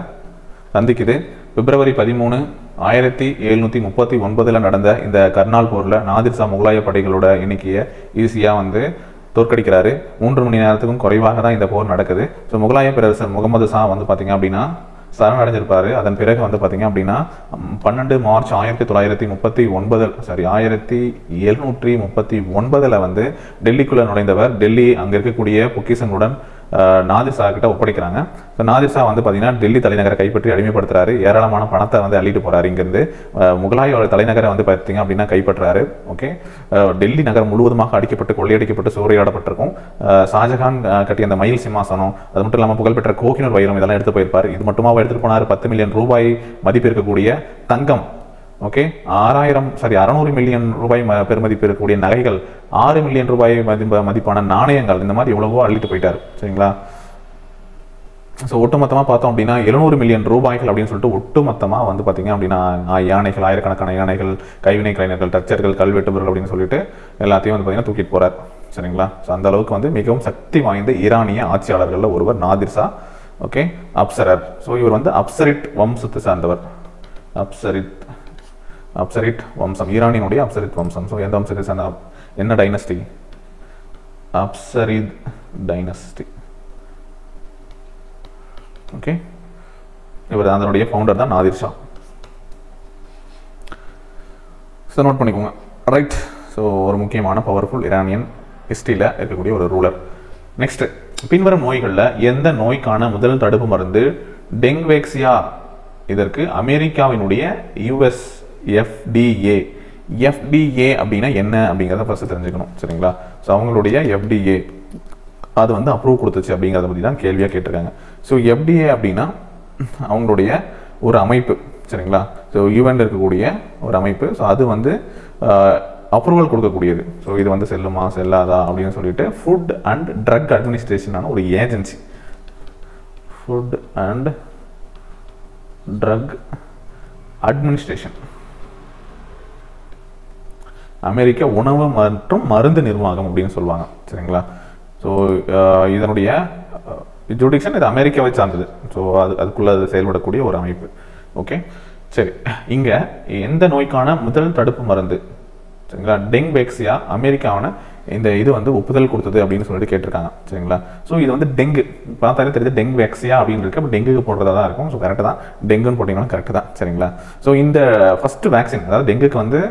Speaker 1: சந்திக்குது. பிப்ரவரி 13, 1739 நடந்த இந்த கர்னால் போரில் நாதிர் ஷா முகலாய படைகளோட எண்ணிக்கையை ஈஸியாக வந்து தோற்கடிக்கிறாரு. 3 மணி நேரத்துக்கும் குறைவாக தான் இந்த போர் நடக்குது. ஸோ முகலாய பேரரசர் முகமது ஷா வந்து பார்த்தீங்க அப்படின்னா சரணடைஞ்சிருப்பாரு. அதன் பிறகு வந்து பார்த்தீங்க அப்படின்னா 12 மார்ச் 1739 வந்து டெல்லிக்குள்ள நுழைந்தவர். டெல்லி அங்கே இருக்கக்கூடிய பொக்கிஷனுடன் நாதிர் ஷா கிட்ட ஒப்படைக்கிறாங்க. ஸோ நாதிர் ஷா வந்து பார்த்தீங்கன்னா டெல்லி தலைநகரை கைப்பற்றி அடிமைப்படுத்துறாரு. ஏராளமான பணத்தை வந்து அள்ளிட்டு போறாரு. இங்கிருந்து முகலாயோட தலைநகரை வந்து பார்த்தீங்க அப்படின்னா கைப்பற்றாரு. ஓகே, டெல்லி நகரம் முழுவதுமாக அடிக்கப்பட்டு கொள்ளையடிக்கப்பட்டு சூறையாடப்பட்டிருக்கும். ஷாஜகான் கட்டிய அந்த மயில் சிம்மாசனம், அது மட்டும் இல்லாமல் புகழ்பெற்ற கோகினூர் வைரம் இதெல்லாம் எடுத்து போயிருப்பார். இது மட்டுமா எடுத்துட்டு போனார்? 10 மில்லியன் ரூபாய் மதிப்பு இருக்கக்கூடிய தங்கம். ஓகே, 600 மில்லியன் ரூபாய் பெருமதிப்பு இருக்கக்கூடிய நகைகள், 6 மில்லியன் ரூபாய் மதிப்பான நாணயங்கள், இந்த மாதிரி எவ்வளவோ அள்ளிட்டு போயிட்டார், சரிங்களா? ஸோ ஒட்டுமொத்தமாக பார்த்தோம் அப்படின்னா 700 மில்லியன் ரூபாய்கள் அப்படின்னு சொல்லிட்டு ஒட்டுமொத்தமாக வந்து பார்த்தீங்க அப்படின்னா யானைகள், ஆயிரக்கணக்கான யானைகள், கைவினை கலைஞர்கள், தச்சர்கள், கல்வெட்டுபவர்கள் அப்படின்னு சொல்லிட்டு எல்லாத்தையும் வந்து பார்த்தீங்கன்னா தூக்கிட்டு போறார், சரிங்களா? ஸோ அந்த அளவுக்கு வந்து மிகவும் சக்தி வாய்ந்த ஈரானிய ஆட்சியாளர்களில் ஒருவர் நாதிர் ஷா. ஓகே, அப்சரர். ஸோ இவர் வந்து அப்சரிட் வம்சத்தை சார்ந்தவர். அப்சரிட் வம்சம், ஈரானியனுடைய அப்சரிட் வம்சம். ஸோ எந்த வம்சத்தை சார்ந்த, என்ன டைனஸ்டி? அப்சரித் டைனஸ்டி. ஓகே, இவர் அதனுடைய ஃபவுண்டர் தான் நாதிர் ஷா. ஸோ நோட் பண்ணிக்கோங்க, ரைட்? ஸோ ஒரு முக்கியமான பவர்ஃபுல் ஈரானியன் ஹிஸ்டரியில் இருக்கக்கூடிய ஒரு ரூலர். நெக்ஸ்ட், பின்வரும் நோய்களில் எந்த நோய்க்கான முதல் தடுப்பு மருந்து டெங்வேக்சியா? இதற்கு அமெரிக்காவினுடைய US FDA. FDA அப்படின்னா என்ன அப்படிங்கிறத ஃபர்ஸ்ட் தெரிஞ்சுக்கணும், சரிங்களா? ஸோ அவங்களுடைய FDA அது வந்து அப்ரூவ் கொடுத்துச்சு அப்படிங்கிறத பற்றி தான் கேள்வியாக கேட்டிருக்காங்க. ஸோ FDA அப்படின்னா அவங்களுடைய ஒரு அமைப்பு, சரிங்களா? ஸோ யூஎன்ல இருக்கக்கூடிய ஒரு அமைப்பு. ஸோ அது வந்து அப்ரூவல் கொடுக்கக்கூடியது. ஸோ இது வந்து செல்லுமா செல்லாதா அப்படின்னு சொல்லிட்டு ஃபுட் அண்ட் ட்ரக் அட்மினிஸ்ட்ரேஷனான ஒரு agency. Food and drug administration, அமெரிக்க உணவு மற்றும் மருந்து நிர்வாகம் அப்படின்னு சொல்லுவாங்க, சரிங்களா? ஸோ இதனுடைய ஜுடிக்ஷன் இது அமெரிக்காவை சார்ந்தது. ஸோ அதுக்குள்ள அது செயல்படக்கூடிய ஒரு அமைப்பு. ஓகே, சரி. இங்கே எந்த நோய்க்கான முதல் தடுப்பு மருந்து, சரிங்களா? டெங்வேக்சியா அமெரிக்காவான இந்த இது வந்து ஒப்புதல் கொடுத்தது அப்படின்னு சொல்லிட்டு கேட்டிருக்காங்க, சரிங்களா? ஸோ இது வந்து டெங்கு பார்த்தாலே தெரியுது, டெங்வேக்சியா அப்படின்னு இருக்கு. அப்போ டெங்குக்கு போடுறதா தான் இருக்கும். ஸோ கரெக்டு தான், டெங்குன்னு போட்டிங்கன்னா கரெக்டு தான், சரிங்களா? ஸோ இந்த ஃபர்ஸ்ட் வேக்சின், அதாவது டெங்குக்கு வந்து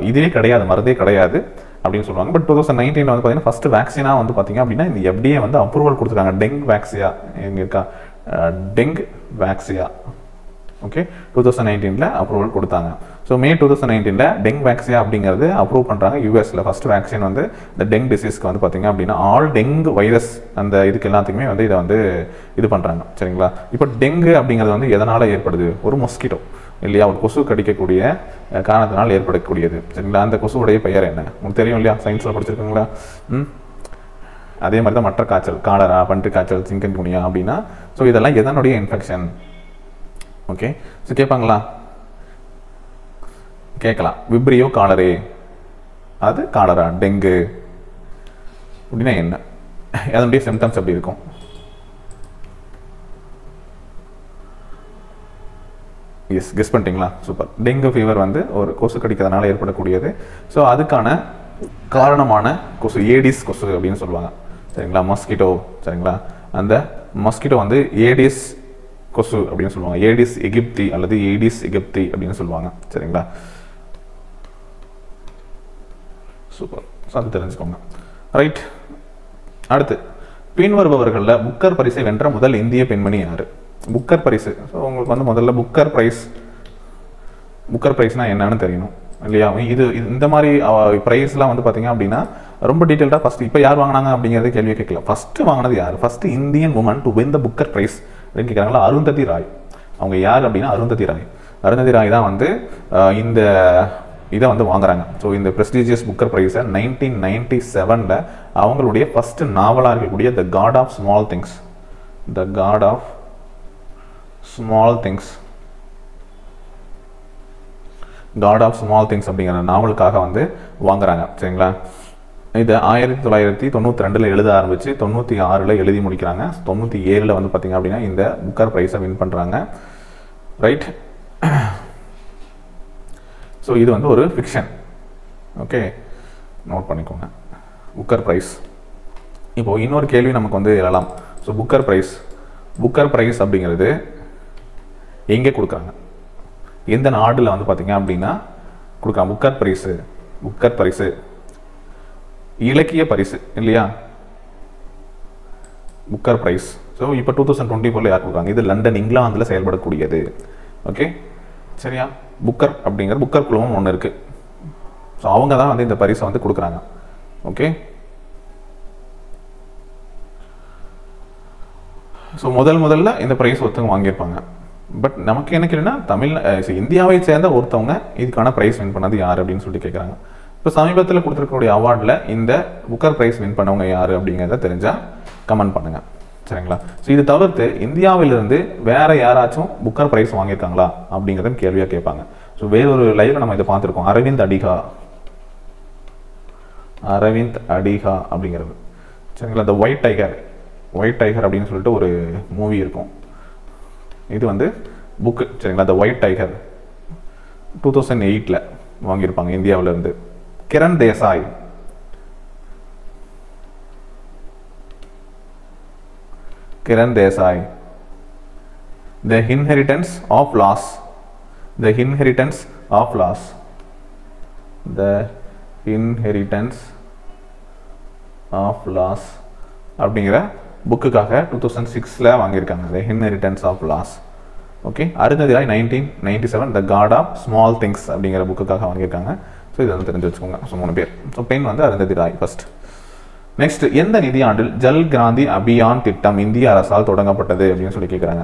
Speaker 1: இதே கிடையாது, மருந்தே கிடையாது அப்படின்னு சொல்லுவாங்க. பட் 2019 வந்து பார்த்தீங்கன்னா ஃபர்ஸ்ட் வேக்சினாக வந்து பார்த்தீங்க அப்படின்னா இந்த FDA வந்து அப்ரூவல் கொடுத்துருக்காங்க. டெங் வேக்சியா எங்கே இருக்கா? டெங் வேக்சியா. ஓகே, 2019 அப்ரூவல் கொடுத்தாங்க. ஸோ மே 2019 டெங்கு வேக்சின் அப்படிங்கிறது அப்ரூவ் பண்ணுறாங்க யூஎஸில். ஃபர்ஸ்ட் வேக்சின் வந்து இந்த டெங்கு டிசீஸ்க்கு வந்து பார்த்தீங்க அப்படின்னா ஆல் டெங்கு வைரஸ் அந்த இதுக்கு எல்லாத்துக்குமே வந்து இதை வந்து இது பண்ணுறாங்க. சரிங்களா? இப்போ டெங்கு அப்படிங்கிறது வந்து எதனால் ஏற்படுது? ஒரு மொஸ்கிட்டோ இல்லையா, ஒரு கொசு கடிக்கக்கூடிய காரணத்தினால் ஏற்படக்கூடியது. சரிங்களா? அந்த கொசுவுடைய பெயர் என்ன உங்களுக்கு தெரியும் இல்லையா, சயின்ஸில் படிச்சிருக்கீங்களா? அதே மாதிரி தான் மற்ற காய்ச்சல், காலரா, பன்றி காய்ச்சல், சிக்கன்குனியா அப்படின்னா ஸோ இதெல்லாம் எதனுடைய இன்ஃபெக்ஷன்? ஓகே, ஸோ கேட்பாங்களா? கேட்கலாம். விப்ரியோ காலரே, அது காலரா. டெங்கு அப்படின்னா என்ன, அதனுடைய சிம்டம்ஸ் எப்படி இருக்கும்? எஸ், கெஸ் பண்ணிட்டீங்களா? சூப்பர். டெங்கு ஃபீவர் வந்து ஒரு கொசு கடிக்கிறதுனால ஏற்படக்கூடியது. ஸோ அதுக்கான காரணமான கொசு ஏடிஸ் கொசு அப்படின்னு சொல்லுவாங்க. சரிங்களா? மஸ்கிட்டோ. சரிங்களா? அந்த மஸ்கிட்டோ வந்து ஏடிஸ் கொசு அப்படின்னு சொல்லுவாங்க. ஏடிஸ் எகிப்தி அல்லது ஏடிஸ் எகிப்தி அப்படின்னு சொல்லுவாங்க. சரிங்களா? சூப்பர், அது தெரிஞ்சுக்கோங்க. ரைட், அடுத்து பின்வருபவர்களில் புக்கர் பரிசை வென்ற முதல் இந்திய பெண்மணி யாரு? புக்கர் பரிசு. ஸோ உங்களுக்கு வந்து முதல்ல புக்கர் ப்ரைஸ்னா என்னன்னு தெரியணும் இல்லையா? இது இந்த மாதிரி ப்ரைஸ்லாம் வந்து பார்த்தீங்க அப்படின்னா ரொம்ப டீட்டெயில்டாக ஃபர்ஸ்ட் இப்போ யார் வாங்கினாங்க அப்படிங்கிறத கேள்வியை கேட்கல. ஃபர்ஸ்ட் வாங்கினது யார்? First Indian woman to win the Booker prize அப்படின்னு கேட்குறாங்களா? அருந்ததி ராய். அவங்க யார் அப்படின்னா அருந்ததி ராய். அருந்ததி ராய் தான் வந்து இந்த இதை வந்து வாங்குறாங்க. ஸோ இந்த ப்ரெஸ்டீஜியஸ் புக்கர் ப்ரைஸை 1997 அவங்களுடைய ஃபர்ஸ்ட் நாவலாக இருக்கக்கூடிய the god of small things, the god of small things, god of small things அப்படிங்கிற நாவலுக்காக வந்து வாங்குறாங்க. சரிங்களா? இது 1992 எழுத ஆரம்பிச்சு 96 எழுதி முடிக்கிறாங்க. 97 வந்து பார்த்தீங்க அப்படின்னா இந்த புக்கர் ப்ரைஸை வின் பண்ணுறாங்க. ரைட், ஸோ இது வந்து ஒரு ஃபிக்ஷன். ஓகே, நோட் பண்ணிக்கோங்க. Booker prize. இப்போ இன்னொரு கேள்வி நமக்கு வந்து எழலாம். ஸோ புக்கர் ப்ரைஸ் அப்படிங்கிறது எங்கே கொடுக்குறாங்க? எந்த நாட்டில் வந்து பார்த்தீங்க அப்படின்னா கொடுக்குறாங்க? புக்கர் பரிசு இலக்கிய பரிசு இல்லையா? Booker price. ஸோ இப்போ 2024 யார் கொடுக்குறாங்க? இது லண்டன், இங்கிலாந்தில் செயல்படக்கூடியது. ஓகே, சரியா? புக்கர் அப்படிங்கிற புக்கர் குழுமம் ஒன்று இருக்கு. ஸோ அவங்க தான் வந்து இந்த பரிசை வந்து கொடுக்குறாங்க. ஓகே, ஸோ முதல்ல இந்த ப்ரைஸ் ஒருத்தவங்க வாங்கியிருப்பாங்க. பட் நமக்கு என்ன கேள்வினா இந்தியாவை சேர்ந்த ஒருத்தவங்க இதுக்கான ப்ரைஸ் வின் பண்ணது யார் அப்படின்னு சொல்லிட்டு கேட்குறாங்க. இப்போ சமீபத்தில் கொடுத்துருக்கக்கூடிய அவார்டில் இந்த புக்கர் ப்ரைஸ் வின் பண்ணவங்க யார் அப்படிங்கிறத தெரிஞ்சால் கமெண்ட் பண்ணுங்கள். சரிங்களா? ஸோ இது தவிர்த்து இந்தியாவிலிருந்து வேற யாராச்சும் புக்கர் ப்ரைஸ் வாங்கியிருக்காங்களா அப்படிங்கிறத கேள்வியாக கேட்பாங்க. ஸோ வேறொரு லைவ்ல நம்ம இதை பார்த்துருக்கோம். அரவிந்த் அடிகா அப்படிங்கிறது. சரிங்களா? இந்த ஒயிட் டைகர் அப்படின்னு சொல்லிட்டு ஒரு மூவி இருக்கும். இது வந்து புக்கு. சரிங்களா? த ஒயிட் டைகர் 2008 வாங்கியிருப்பாங்க இந்தியாவிலிருந்து. Kiran Desai, the inheritance of loss அப்படிங்கிற புக்குக்காக 2006 வாங்கியிருக்காங்க. The inheritance of loss. Okay, Arundhati Roy 1997 the god of small things அப்படிங்கிற புக்குக்காக வாங்கியிருக்காங்க. ஸோ இதை வந்து தெரிஞ்சு வச்சுக்கோங்க. ஸோ 3 பேர். ஸோ பெண் வந்து அருந்ததி ராய் ஃபர்ஸ்ட். நெக்ஸ்ட், எந்த நிதியாண்டில் ஜல் கிராந்தி அபியான் திட்டம் இந்திய அரசால் தொடங்கப்பட்டது அப்படின்னு சொல்லி கேட்குறாங்க.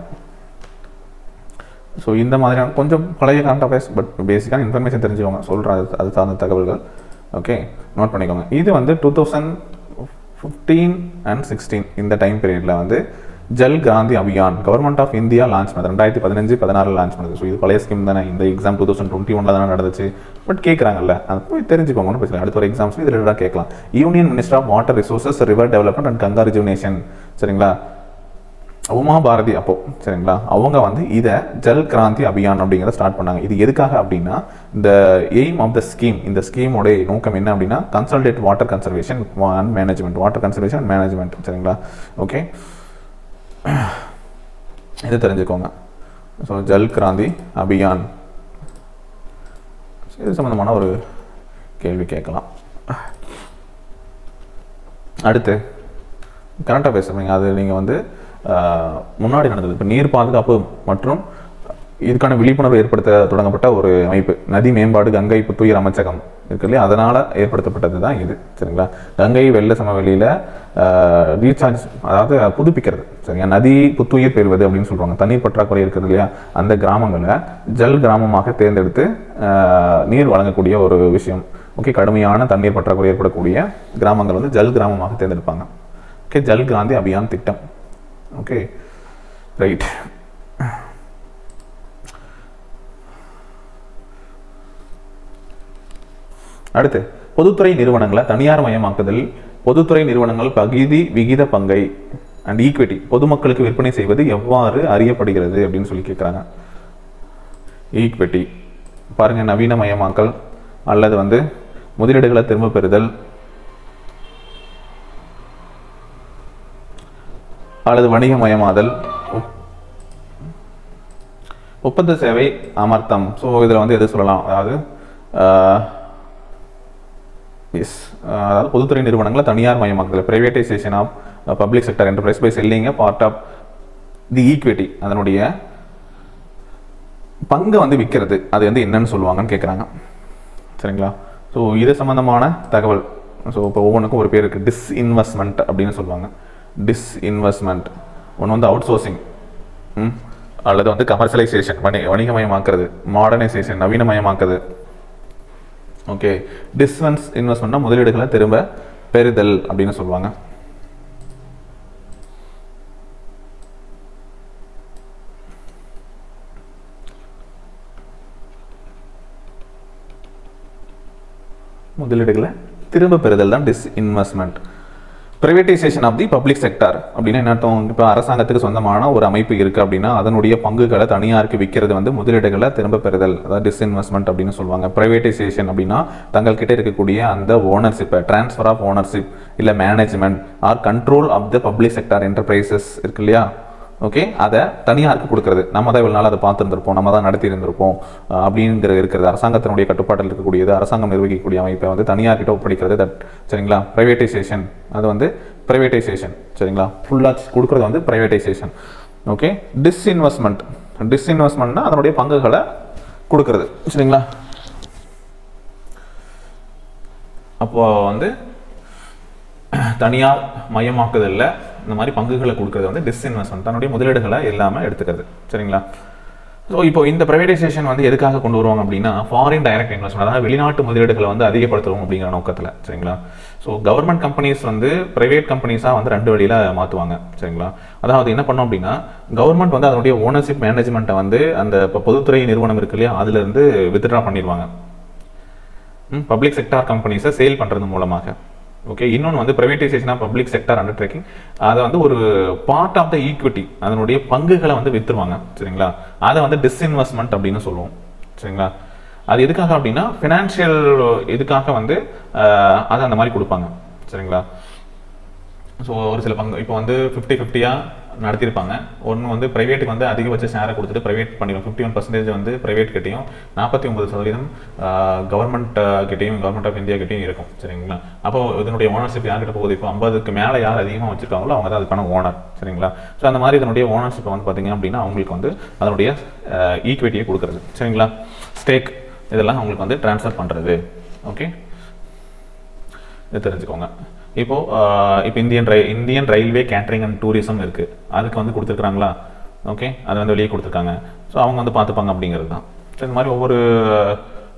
Speaker 1: ஸோ இந்த மாதிரியான கொஞ்சம் பழைய கரண்ட் அஃபேர்ஸ், பட் பேசிக்கான இன்ஃபர்மேஷன் தெரிஞ்சுக்கோங்க. சொல்கிறேன் அது சார்ந்த தகவல்கள். ஓகே, நோட் பண்ணிக்கோங்க. இது வந்து 2015 and 16 இந்த டைம் பீரியடில் வந்து Jal Kranti Abhiyan government of India launch பண்ணது. 2015-16 லான்ச் பண்ணது. ஸோ இது பழைய ஸ்கீம் தானே. இந்த எக்ஸாம் 2021 தானே நடந்துச்சு. பட் கேட்குறாங்கல்ல, அது போய் தெரிஞ்சுக்கோங்கன்னு பேசலாம். அடுத்த ஒரு எக்ஸாம்ஸ் இது ரிலேட்டடாக கேட்கலாம். Union minister of water resources, river development and Ganga rejuvenation. சரிங்களா? உமா பாரதி அப்போ. சரிங்களா? அவங்க வந்து இதை ஜல் கிராந்தி அபியான் அப்படிங்கிறத ஸ்டார்ட் பண்ணாங்க. இது எதுக்காக அப்படின்னா இந்த எய்ம் ஆஃப் த ஸ்கீம், இந்த ஸ்கீமோட நோக்கம் என்ன அப்படின்னா consolidated water conservation and management. சரிங்களா? ஓகே, இதை தெரிஞ்சுக்கோங்க. ஸோ ஜல் கிராந்தி அபியான் இது சம்மந்தமான ஒரு கேள்வி கேட்கலாம். அடுத்து கரண்ட் அஃபேர்ஸ். அது நீங்கள் வந்து முன்னாடி நடந்தது. இப்போ நீர் பாதுகாப்பு மற்றும் இதுக்கான விழிப்புணர்வு ஏற்படுத்த தொடங்கப்பட்ட ஒரு அமைப்பு. நதி மேம்பாடு கங்கை புத்துயிர் அமைச்சகம் இருக்கு இல்லையா, அதனால் ஏற்படுத்தப்பட்டது தான் இது. சரிங்களா, கங்கை வெள்ள சமவெளியில் ரீசார்ஜ், அதாவது புதுப்பிக்கிறது. சரிங்களா, நதி புத்துயிர் பெறுவது அப்படின்னு சொல்லுவாங்க. தண்ணீர் பற்றாக்குறை இருக்கிறது இல்லையா, அந்த கிராமங்களை ஜல் கிராமமாக தேர்ந்தெடுத்து நீர் வழங்கக்கூடிய ஒரு விஷயம். ஓகே, கடுமையான தண்ணீர் பற்றாக்குறை ஏற்படக்கூடிய கிராமங்கள் வந்து ஜல் கிராமமாக தேர்ந்தெடுப்பாங்க. ஓகே, ஜல் கிராந்தி அபியான் திட்டம். Okay, right. அடுத்து, பொதுத்துறை நிறுவனங்களை தனியார் மயமாக்குதல். பொதுத்துறை நிறுவனங்கள் பகுதி விகித பங்கை அண்ட் ஈக்விட்டி பொதுமக்களுக்கு விற்பனை செய்வது எவ்வாறு அறியப்படுகிறது அப்படின்னு சொல்லி கேட்குறாங்க. ஈக்விட்டி பாருங்க, நவீனமயமாக்கல் அல்லது வந்து முதலீடுகளை திரும்ப பெறுதல் அல்லது வணிகமயமாதல், ஒப்பந்த சேவை அமர்த்தம். ஸோ இதில் வந்து எது சொல்லலாம், அதாவது அதாவது பொதுத்துறை நிறுவனங்களை தனியார் மயமாக்குதல், privatisation of public sector enterprise by selling part of the equity, அதனுடைய பங்கை வந்து விற்கிறது. அது வந்து என்னன்னு சொல்லுவாங்கன்னு கேட்குறாங்க. சரிங்களா, ஸோ இது சம்பந்தமான தகவல். ஸோ இப்போ ஒவ்வொன்றுக்கும் ஒரு பேர் இருக்குது. டிஸ்இன்வெஸ்ட்மெண்ட் அப்படின்னு சொல்லுவாங்க. டிஸ்இன்வெஸ்ட்மெண்ட் ஒன்று வந்து அவுட் சோர்சிங் அல்லது வந்து கமர்ஷியலைசேஷன், வணிகமயமாக்குறது, மாடர்னைசேஷன் நவீனமயமாக்குறது. ஓகே, டிஸ்இன்வெஸ்ட்மெண்ட்னா முதலீடுகளை திரும்ப பெறுதல் அப்படின்னு சொல்லுவாங்க. முதலீடுகளை திரும்ப பெறுதல் தான் disinvestment. Privatisation of the public sector அப்படின்னா என்ன அர்த்தம்? இப்போ அரசாங்கத்துக்கு சொந்தமான ஒரு அமைப்பு இருக்குது அப்படின்னா அதனுடைய பங்குகளை தனியாருக்கு விற்கிறது வந்து முதலீடுகளை திரும்ப பெறுதல், அதாவது டிஸ்இன்வெஸ்ட்மெண்ட் அப்படின்னு சொல்லுவாங்க. பிரைவேட்டைசேஷன் அப்படின்னா தங்கள்கிட்ட இருக்கக்கூடிய அந்த ஓனர்ஷிப்பை, டிரான்ஸ்ஃபர் ஆஃப் ஓனர்ஷிப் இல்லை management or control of the public sector enterprises இருக்கு இல்லையா, ஓகே, அதை தனியாருக்கு கொடுக்கறது. நம்ம தான் இவ்வளோ நாள் அதை பார்த்துருந்துருப்போம், நம்ம தான் நடத்தி இருந்திருப்போம் அப்படிங்கிறது இருக்கிறது. அரசாங்கத்தினுடைய கட்டுப்பாட்டில் இருக்கக்கூடியது, அரசாங்கம் நிர்வகிக்கக்கூடிய அமைப்பை வந்து தனியார்கிட்ட ஒப்படைக்கிறது. தட் சரிங்களா, பிரைவேட்டைசேஷன். அது வந்து பிரைவேட்டைசேஷன். சரிங்களா, ஃபுல்லாக கொடுக்குறது வந்து பிரைவேட்டைசேஷன். ஓகே, டிஸ்இன்வெஸ்ட்மெண்ட்னா அதனுடைய பங்குகளை கொடுக்கறது. சரிங்களா, அப்போ வந்து தனியார் மயமாக்குதல்ல இந்த மாதிரி பங்குகளை கொடுக்கறது வந்து டிஸ்இன்வெஸ்ட்மெண்ட், தன்னுடைய முதலீடுகளை இல்லாமல் எடுத்துக்கிறது. சரிங்களா, ஸோ இப்போ இந்த பிரைவேட்டைசேஷன் வந்து எதுக்காக கொண்டு வருவாங்க அப்படின்னா ஃபாரின் டைரக்ட் இன்வெஸ்ட்மெண்ட், அதாவது வெளிநாட்டு முதலீடுகளை வந்து அதிகப்படுத்துவோம் அப்படிங்கிற நோக்கத்தில். சரிங்களா, ஸோ கவர்மெண்ட் கம்பெனிஸ் வந்து பிரைவேட் கம்பெனிஸாக வந்து ரெண்டு வழியில் மாற்றுவாங்க. சரிங்களா, அதாவது என்ன பண்ணோம் அப்படின்னா கவர்மெண்ட் வந்து அதனுடைய ஓனர்ஷிப் மேனேஜ்மெண்ட்டை வந்து அந்த இப்போ பொதுத்துறை நிறுவனம் இருக்கு இல்லையா அதுலேருந்து வித்ட்ரா பண்ணிடுவாங்க பப்ளிக் செக்டார் கம்பெனிஸை சேல் பண்ணுறது மூலமாக. ஓகே, இன்னொன்று வந்து privatisation of public sector undertaking, அதை வந்து ஒரு பார்ட் ஆஃப் த ஈக்விட்டி, அதனுடைய பங்குகளை வந்து விற்றுருவாங்க. சரிங்களா, அதை வந்து டிஸ்இன்வெஸ்ட்மெண்ட் அப்படின்னு சொல்லுவோம். சரிங்களா, அது எதுக்காக அப்படின்னா ஃபினான்ஷியல் இதுக்காக வந்து அதை அந்த மாதிரி கொடுப்பாங்க. சரிங்களா, ஸோ ஒரு சில பங்கு இப்போ வந்து 50-50 நடத்தியிருப்பாங்க. ஒன்று வந்து ப்ரைவேட்டுக்கு வந்து அதிகபட்ச ஷேரை கொடுத்துட்டு ப்ரைவேட் பண்ணிடும். 51% வந்து ப்ரைவேட் கிட்டையும் 49% கவர்மெண்ட் கிட்டையும், கவர்மெண்ட் ஆஃப் இந்தியா கிட்டையும் இருக்கும். சரிங்களா, அப்போ இதனுடைய ஓனர்ஷிப் யார்கிட்ட போகுது? இப்போ 50க்கு மேலே யார் அதிகமாக வச்சிருக்காங்களோ அவங்க தான் அதுக்கான ஓனர். சரிங்களா, ஸோ அந்த மாதிரி இதனுடைய ஓனர்ஷிப்பை வந்து பார்த்தீங்க அப்படின்னா அவங்களுக்கு வந்து அதனுடைய ஈக்விட்டியை கொடுக்குறது. சரிங்களா, ஸ்டேக் இதெல்லாம் அவங்களுக்கு வந்து ட்ரான்ஸ்ஃபர் பண்ணுறது. ஓகே, இது தெரிஞ்சுக்கோங்க. இப்போ Indian railway catering and tourism இருக்குது, அதுக்கு வந்து கொடுத்துருக்குறாங்களா? ஓகே, அது வந்து வெளியே கொடுத்துருக்காங்க. ஸோ அவங்க வந்து பார்த்துப்பாங்க அப்படிங்கிறது தான். ஸோ இந்த மாதிரி ஒவ்வொரு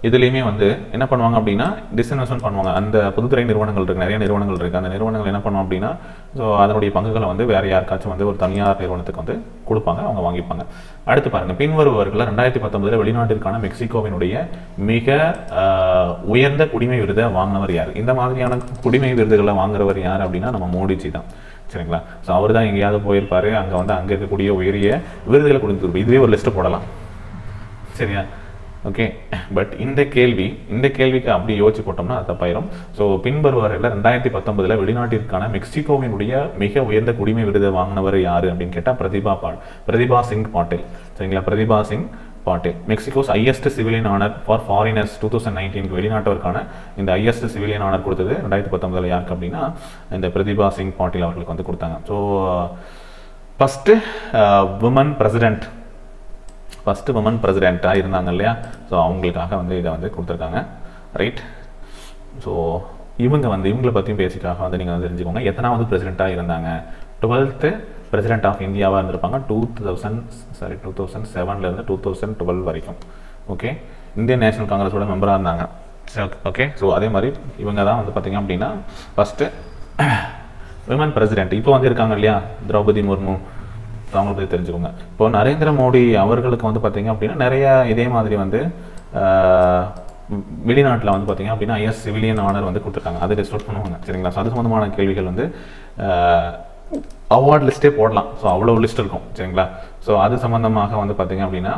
Speaker 1: இதுலேயுமே வந்து என்ன பண்ணுவாங்க அப்படின்னா டிஸ்இன்வெஸ்ட்மெண்ட் பண்ணுவாங்க. அந்த பொதுத்துறை நிறுவனங்கள் இருக்குது, நிறைய நிறுவனங்கள் இருக்குது. அந்த நிறுவனங்கள் என்ன பண்ணுவோம் அப்படின்னா ஸோ அதனுடைய பங்குகளை வந்து வேறு யாருக்காச்சும் வந்து ஒரு தனியார் நிறுவனத்துக்கு வந்து கொடுப்பாங்க, அவங்க வாங்கிப்பாங்க. அடுத்து பாருங்கள், பின்வருவர்களில் 2019 வெளிநாட்டிற்கான மெக்சிகோவினுடைய மிக உயர்ந்த குடிமை விருதை வாங்கினவர் யார்? இந்த மாதிரியான குடிமை விருதுகளை வாங்குறவர் யார் அப்படின்னா நம்ம மோடிஜி தான். சரிங்களா, ஸோ அவர் தான் எங்கேயாவது போயிருப்பாரு, அங்கே இருக்கக்கூடிய உயரிய விருதுகளை கொடுத்துருப்பாரு. இதுவே ஒரு லிஸ்ட்டு போடலாம். சரியா, ஓகே, பட் இந்த கேள்விக்கு அப்படி யோசிச்சு போட்டோம்னா அது தப்பாயிரும். ஸோ பின்வருவரையில் 2019 வெளிநாட்டிற்கான மெக்சிகோவினுடைய மிக உயர்ந்த குடிமை விருதை வாங்கினவர் யார் அப்படின்னு கேட்டால் பிரதிபா சிங் பாட்டேல். சரிங்களா, Pratibha Singh Patil. Mexico's highest civilian honour for foreigners 2019 வெளிநாட்டவருக்கான இந்த ஹையஸ்ட் சிவிலியன் ஆனர் கொடுத்தது 2019 யாருக்கு அப்படின்னா இந்த பிரதிபா சிங் பாட்டேல் அவர்களுக்கு வந்து கொடுத்தாங்க. So first women president first women பிரசிடெண்ட்டாக இருந்தாங்க இல்லையா, ஸோ அவங்களுக்காக வந்து இதை வந்து கொடுத்துருக்காங்க. ரைட். ஸோ இவங்களை பற்றியும் பேசிக்காக வந்து நீங்கள் வந்து தெரிஞ்சுக்கோங்க. எத்தனாவது பிரசிடெண்ட்டாக இருந்தாங்க? 12th பிரசிடெண்ட் ஆஃப் இந்தியாவாக இருந்திருப்பாங்க 2007 2012 வரைக்கும். ஓகே, இந்தியன் நேஷனல் காங்கிரஸோட மெம்பராக இருந்தாங்க. ஓகே, ஸோ அதே மாதிரி இவங்க தான் வந்து பார்த்திங்க அப்படின்னா ஃபஸ்ட்டு விமன் பிரசிடெண்ட். இப்போ வந்து இருக்காங்க இல்லையா திரௌபதி முர்மு, அவங்களை பற்றி தெரிஞ்சுக்கோங்க. இப்போ நரேந்திர மோடி அவர்களுக்கு வந்து பார்த்திங்க அப்படின்னா நிறைய இதே மாதிரி வந்து வெளிநாட்டில் வந்து பார்த்திங்க அப்படின்னா ஐஎஸ் சிவிலியன் ஆனர் வந்து கொடுத்துருக்காங்க. அதை டிஸ்கஸ் பண்ணுவாங்க. சரிங்களா? ஸோ அது சம்மந்தமான கேள்விகள் வந்து அவார்ட் லிஸ்ட்டே போடலாம். ஸோ அவ்வளோ லிஸ்ட் இருக்கும். சரிங்களா? ஸோ அது சம்மந்தமாக வந்து பார்த்திங்க அப்படின்னா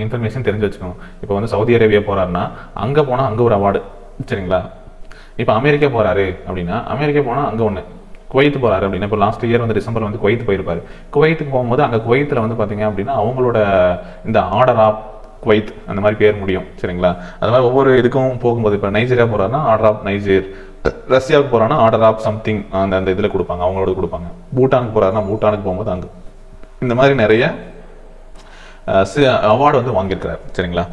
Speaker 1: இன்ஃபர்மேஷன் தெரிஞ்சு வச்சுக்கணும். இப்போ வந்து சவுதி அரேபியா போகிறாருன்னா அங்கே போனால் அங்கே ஒரு அவார்டு. சரிங்களா? இப்போ அமெரிக்கா போகிறாரு அப்படின்னா அமெரிக்கா போனால் அங்கே ஒன்று, குவைத்து போகிறாரு அப்படின்னா இப்போ லாஸ்ட் இயர் வந்து டிசம்பர் வந்து குவைத்து போயிருப்பார். குவைத்துக்கு போகும்போது அங்கே குவைத்தில் வந்து பார்த்திங்க அப்படின்னா அவங்களோட இந்த ஆர்டர் ஆஃப் குவைத் அந்த மாதிரி பேர் முடியும். சரிங்களா? அது மாதிரி ஒவ்வொரு இதுக்கும் போகும்போது இப்போ நைஜீரியா போகிறாருன்னா ஆர்டர் ஆஃப் நைஜீர், ரஷ்யாவுக்கு போகிறான்னா ஆர்டர் ஆஃப் சம்திங் அந்த இதில் கொடுப்பாங்க, அவங்களோட கொடுப்பாங்க. பூட்டானுக்கு போகிறாருன்னா பூட்டானுக்கு போகும்போது அங்கே இந்த மாதிரி நிறைய அவார்டு வந்து வாங்கியிருக்கிறார். சரிங்களா?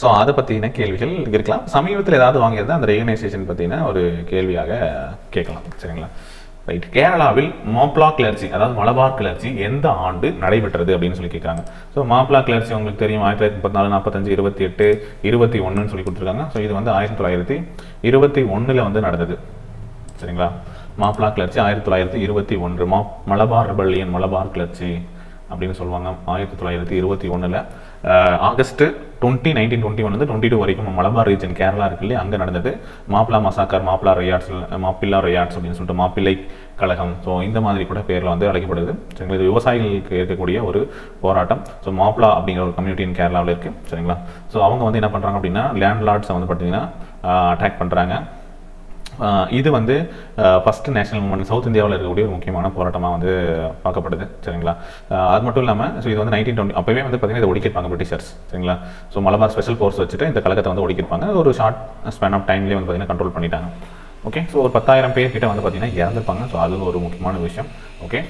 Speaker 1: ஸோ அதை பற்றின கேள்விகள் இருக்கலாம். சமீபத்தில் ஏதாவது வாங்கியிருந்தால் அந்த ரெகனைசேஷன் பற்றின ஒரு கேள்வியாக கேட்கலாம். சரிங்களா? ரைட். கேரளாவில் மாப்ளா கிளர்ச்சி, அதாவது மலபார் கிளர்ச்சி எந்த ஆண்டு நடைபெற்றது அப்படின்னு சொல்லி கேட்குறாங்க. ஸோ மாப்ளா கிளர்ச்சி உங்களுக்கு தெரியும் 1934, 45, 28, 21 சொல்லி கொடுத்துருக்காங்க. ஸோ இது வந்து 1921 வந்து நடந்தது. சரிங்களா? மாப்ளா கிளர்ச்சி 1921, மலபார் ரிபல்லியன், மலபார் கிளர்ச்சி அப்படின்னு சொல்லுவாங்க. 1921 ஆகஸ்ட் 1921 வந்து 22 வரைக்கும் மலபார் ரீஜன் கேரளா இருக்கு இல்லையா, அங்கே நடந்தது. மாப்பிளா மசாக்கர், மாப்பிளா ரையாட்ஸ் அப்படின்னு சொல்லிட்டு மாப்பிள்ளை கழகம், ஸோ இந்த மாதிரி கூட பேரில் வந்து அழைக்கப்படுது. சரிங்களா? இது விவசாயிகளுக்கு இருக்கக்கூடிய ஒரு போராட்டம். ஸோ மாப்பிளா அப்படிங்கிற ஒரு கம்யூனிட்டி இன் கேரளாவில் இருக்குது. சரிங்களா? ஸோ அவங்க வந்து என்ன பண்ணுறாங்க அப்படின்னா லேண்ட் லார்ட்ஸை வந்து பார்த்தீங்கன்னா அட்டாக் பண்ணுறாங்க. இது வந்து ஃபஸ்ட்டு நேஷனல் மூவ்மெண்ட் சவுத் இந்தியாவில் இருக்கக்கூடிய ஒரு முக்கியமான போராட்டமாக வந்து பார்க்கப்படுது. சரிங்களா? அது மட்டும் இல்லாமல் ஸோ இது வந்து 1920 அப்போவே வந்து பார்த்தீங்கன்னா இதை ஒடுக்கிருப்பாங்க பிரிட்டிஷர்ஸ். சரிங்களா? ஸோ மலபார் ஸ்பெஷல் ஃபோர்ஸ் வச்சுட்டு இந்த கழகத்தை வந்து ஒடுக்கிருப்பாங்க. ஒரு ஷார்ட் ஸ்பேன் ஆஃப் டைம்லேயே வந்து பார்த்தீங்கன்னா கண்ட்ரோல் பண்ணிட்டாங்க. ஓகே, ஸோ ஒரு 10,000 பேர் கிட்ட வந்து பார்த்தீங்கன்னா இறந்துருப்பாங்க. ஸோ அது ஒரு முக்கியமான விஷயம். ஓகே,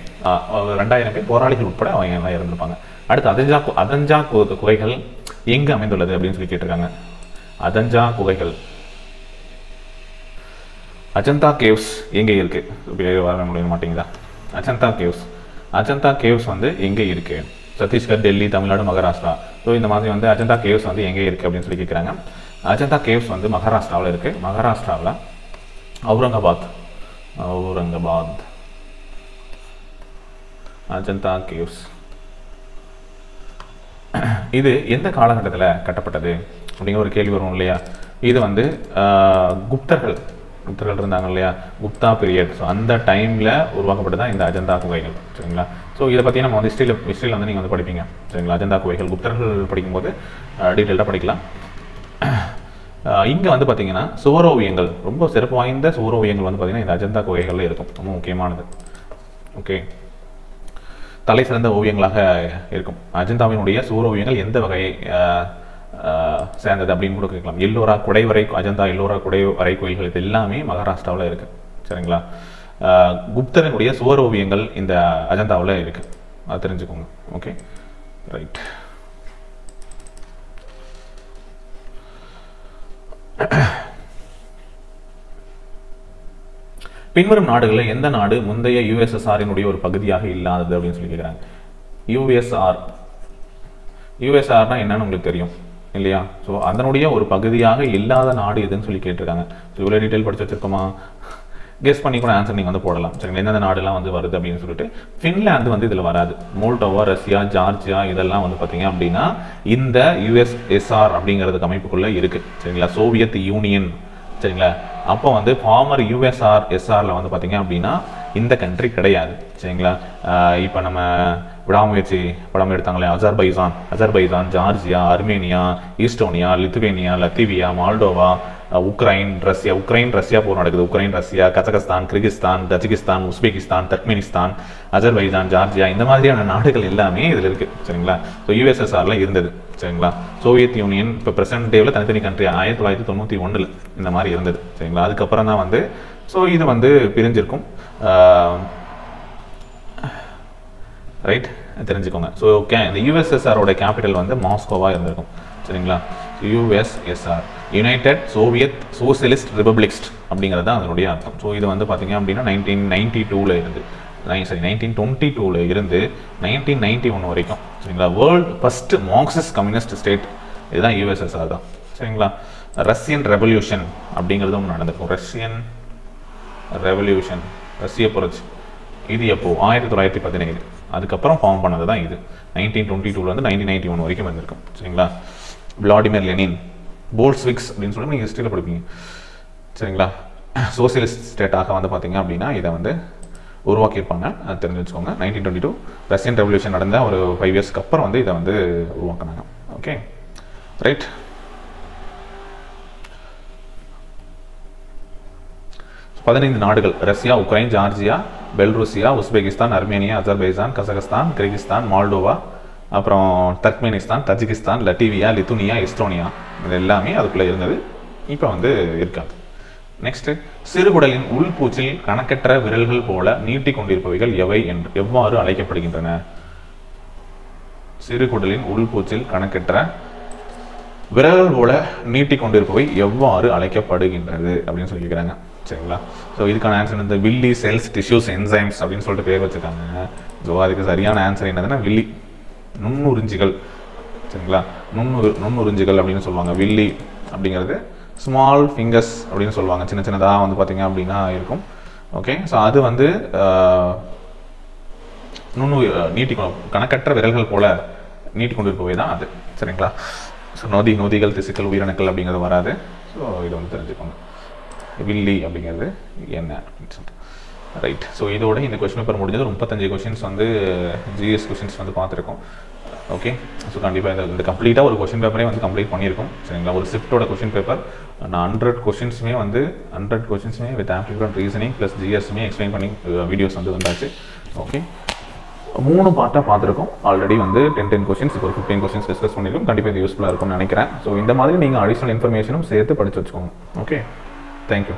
Speaker 1: 2,000 பேர் போராளிகள் உட்பட அவங்க எல்லாம் இறந்துருப்பாங்க. அடுத்து அதஞ்சா குகைகள் எங்கே அமைந்துள்ளது அப்படின்னு சொல்லி கேட்டிருக்காங்க. அதஞ்சா குகைகள், அஜந்தா கேவ்ஸ் எங்கே இருக்குது? பேர் வர முடிய மாட்டேங்குதா? அஜந்தா கேவ்ஸ் வந்து எங்கே இருக்குது? சத்தீஸ்கர், டெல்லி, தமிழ்நாடு, மகாராஷ்டிரா. ஸோ இந்த மாதிரி வந்து அஜந்தா கேவ்ஸ் வந்து எங்கே இருக்குது அப்படின்னு சொல்லி கேட்குறாங்க. அஜந்தா கேவ்ஸ் வந்து மகாராஷ்டிராவில் இருக்குது. மகாராஷ்டிராவில் அவுரங்காபாத் அஜந்தா கேவ்ஸ். இது எந்த காலகட்டத்தில் கட்டப்பட்டது அப்படிங்கிற ஒரு கேள்வி வரும் இல்லையா. இது வந்து குப்தர்கள் இருந்தாங்க இல்லையா, குப்தா பீரியட். ஸோ அந்த டைமில் உருவாக்கப்பட்டது தான் இந்த அஜந்தா குகைகள். சரிங்களா? ஸோ இதை பற்றி நம்ம வந்து ஹிஸ்ட்ரியில் வந்து நீங்கள் வந்து படிப்பீங்க. சரிங்களா? அஜந்தா குகைகள் குப்தர்கள் படிக்கும்போது டீட்டெயிலாக படிக்கலாம். இங்கே வந்து பார்த்தீங்கன்னா சுவரோவியங்கள், ரொம்ப சிறப்பு வாய்ந்த சுவரோவியங்கள் வந்து பார்த்தீங்கன்னா இந்த அஜந்தா குகைகளில் இருக்கும். ரொம்ப முக்கியமானது. ஓகே, தலை சிறந்த ஓவியங்களாக இருக்கும். அஜந்தாவினுடைய சுவரோவியங்கள் எந்த வகை சேர்ந்தது அப்படின்னு கூட கேட்கலாம். எல்லோரா குடைவரை, அஜந்தா எல்லோரா குடைவரை கோயில்கள் இது எல்லாமே மகாராஷ்டிராவில் இருக்கு. சரிங்களா? குப்தரனுடைய சுவரோவியங்கள் இந்த அஜந்தாவில் இருக்கு, அது தெரிஞ்சுக்கோங்க. Okay, right. பின்வரும் நாடுகளில் எந்த நாடு முந்தைய யுஎஸ்எஸ்ஆரினுடைய ஒரு பகுதியாக இல்லாதது அப்படின்னு சொல்லி கேட்குறாங்க. யுஎஸ்ஆர்னா என்னன்னு உங்களுக்கு தெரியும் இல்லையா? ஸோ அதனுடைய ஒரு பகுதியாக இல்லாத நாடு எதுன்னு சொல்லி கேட்டிருக்காங்க. ஸோ இவ்வளோ டீட்டெயில் படிச்சு வச்சிருக்கோமா? கெஸ் பண்ணி கூட ஆன்சர் நீங்கள் வந்து போடலாம். சரிங்களா? எந்தெந்த நாடுலாம் வந்து வருது அப்படின்னு சொல்லிட்டு. ஃபின்லாந்து வந்து இதில் வராது. மோல்டோவா, ரஷ்யா, ஜார்ஜியா இதெல்லாம் வந்து பார்த்தீங்க அப்படின்னா இந்த யுஎஸ்எஸ்ஆர் அப்படிங்கிறதுக்கு அமைப்புக்குள்ளே இருக்குது. சரிங்களா? Soviet union. சரிங்களா? அப்போ வந்து ஃபார்மர் யுஎஸ்எஸ்ஆரில் வந்து பார்த்தீங்க அப்படின்னா இந்த கண்ட்ரி கிடையாது. சரிங்களா? இப்போ நம்ம விடாமுயற்சி படம் எடுத்தாங்களே Azerbaijan, Georgia, Armenia, Estonia, Lithuania, Latvia, Moldova, Ukraine, Russia போர் நடக்குது. Ukraine, Russia, Kazakhstan, Kyrgyzstan, Tajikistan, Uzbekistan, Turkmenistan, Azerbaijan, Georgia இந்த மாதிரியான நாடுகள் எல்லாமே இதில் இருக்குது. சரிங்களா? ஸோ யுஎஸ்எஸ்ஆரில் இருந்தது. சரிங்களா? சோவியத் யூனியன் இப்போ ப்ரெசென்ட் டேவில் தனித்தனி கண்ட்ரி 1991 இந்த மாதிரி இருந்தது. சரிங்களா? அதுக்கப்புறம் தான் வந்து ஸோ இது வந்து பிரிஞ்சிருக்கும். ரைட். தெரிஞ்சுக்கோங்க. ஸோ ஓகே, இந்த யுஎஸ்எஸ்ஆரோட கேபிட்டல் வந்து மாஸ்கோவாக இருந்திருக்கும். சரிங்களா? USSR, United Soviet socialist republics அப்படிங்கிறது தான் அதனுடைய அர்த்தம். ஸோ இது வந்து பார்த்தீங்க அப்படின்னா 1992 இருந்து 1922 இருந்து 1991 வரைக்கும். சரிங்களா? World first Marxist communist state இதுதான் யுஎஸ்எஸ்ஆர் தான். சரிங்களா? ரஷ்யன் ரெவல்யூஷன் அப்படிங்கிறது ஒன்று நடந்திருக்கும். ரஷ்யன் ரெவல்யூஷன், ரஷ்ய புரட்சி, இது எப்போ 1917. அதுக்கப்புறம் ஃபார்ம் பண்ணது தான் இது. 1922 1991 வரைக்கும் வந்திருக்கும். சரிங்களா? விளாடிமிர் லெனின், போல்ஸ்விக்ஸ் அப்படின்னு சொல்லி நீங்கள் ஹிஸ்ட்ரியில் படிப்பீங்க. சரிங்களா? சோசியலிஸ்ட் ஸ்டேட்டாக வந்து பார்த்தீங்க அப்படின்னா இதை வந்து உருவாக்கியிருப்பாங்க. அது தெரிஞ்சு வச்சுக்கோங்க. 1922 ரஷ்யன் ரெவல்யூஷன் நடந்த ஒரு 5 இயர்ஸ்க்கு அப்புறம் வந்து இதை வந்து உருவாக்குனாங்க. Okay, right. பதினைந்து நாடுகள், Russia, Ukraine, Georgia, Belarus, Uzbekistan, Armenia, Azerbaijan, Kazakhstan, Kyrgyzstan, Moldova, அப்புறம் Turkmenistan, Tajikistan, Latvia, Lithuania, Estonia, இது எல்லாமே அதுக்குள்ளே இருந்தது. இப்போ வந்து இருக்காது. நெக்ஸ்ட்டு, சிறுகுடலின் உள்பூச்சில் கணக்கற்ற விரல்கள் போல நீட்டி கொண்டிருப்பவைகள் எவ்வாறு அழைக்கப்படுகின்றன? சிறுகுடலின் உள்பூச்சில் கணக்கற்ற விரல்கள் போல நீட்டி கொண்டிருப்பவை எவ்வாறு அழைக்கப்படுகின்றது அப்படின்னு சொல்லியிருக்கிறாங்க. சரிங்களா? ஸோ இதுக்கான ஆன்சர் இந்த வில்லி, செல்ஸ், டிஷ்யூஸ், என்சைம்ஸ் அப்படின்னு சொல்லிட்டு பேர் வச்சுருக்காங்க. ஸோ அதுக்கு சரியான ஆன்சர் என்னதுன்னா வில்லி, நுண்ணுறிஞ்சிகள். சரிங்களா? நுண்ணுறிஞ்சிகள் அப்படின்னு சொல்லுவாங்க. வில்லி அப்படிங்கிறது ஸ்மால் ஃபிங்கர்ஸ் அப்படின்னு சொல்லுவாங்க. சின்ன சின்னதாக வந்து பார்த்தீங்க அப்படின்னா இருக்கும். ஓகே, ஸோ அது வந்து நீட்டி கணக்கற்ற விரல்கள் போல நீட்டி கொண்டு இருப்பவை தான் அது. சரிங்களா? ஸோ நொதிகள், திசுக்கள், உயிரணுக்கள் அப்படிங்கிறது வராது. ஸோ இதை வந்து தெரிஞ்சுக்கோங்க. வில்லி அப்படிங்கிறது என்ன அப்படின்னு சொல்லிட்டு. ரைட். ஸோ இதோட இந்த கொஸ்டின் பேப்பர் முடிஞ்சது. 35 கொஸ்டின்ஸ் வந்து ஜிஎஸ் கொஸ்டின்ஸ் வந்து பார்த்துருக்கோம். ஓகே, ஸோ கண்டிப்பாக இந்த கம்ப்ளீட்டாக ஒரு கொஸ்டின் பேப்பரே வந்து கம்ப்ளீட் பண்ணியிருக்கோம். சரிங்களா? ஒரு ஷிஃப்ட்டோட கொஸ்டின் பேப்பர் நான் 100 கொஸ்டின்ஸுமே with aptitude and reasoning plus ஜிஎஸ்மே எக்ஸ்பிளைன் பண்ணி வீடியோஸ் வந்து வந்தாச்சு. ஓகே, 3 பார்ட்டாக பார்த்துருக்கோம். ஆல்ரெடி வந்து 10 கொஸ்டின்ஸ், இப்போ ஒரு 15 கொஸ்டின்ஸ் டிஸ்கஸ் பண்ணியிருக்கோம். கண்டிப்பாக இது யூஸ்ஃபுல்லாக இருக்கும்னு நினைக்கிறேன். ஸோ இந்த மாதிரி நீங்கள் அடிஷனல் இன்ஃபர்மேஷனும் சேர்த்து படித்து வச்சுக்கோங்க. Okay, thank you.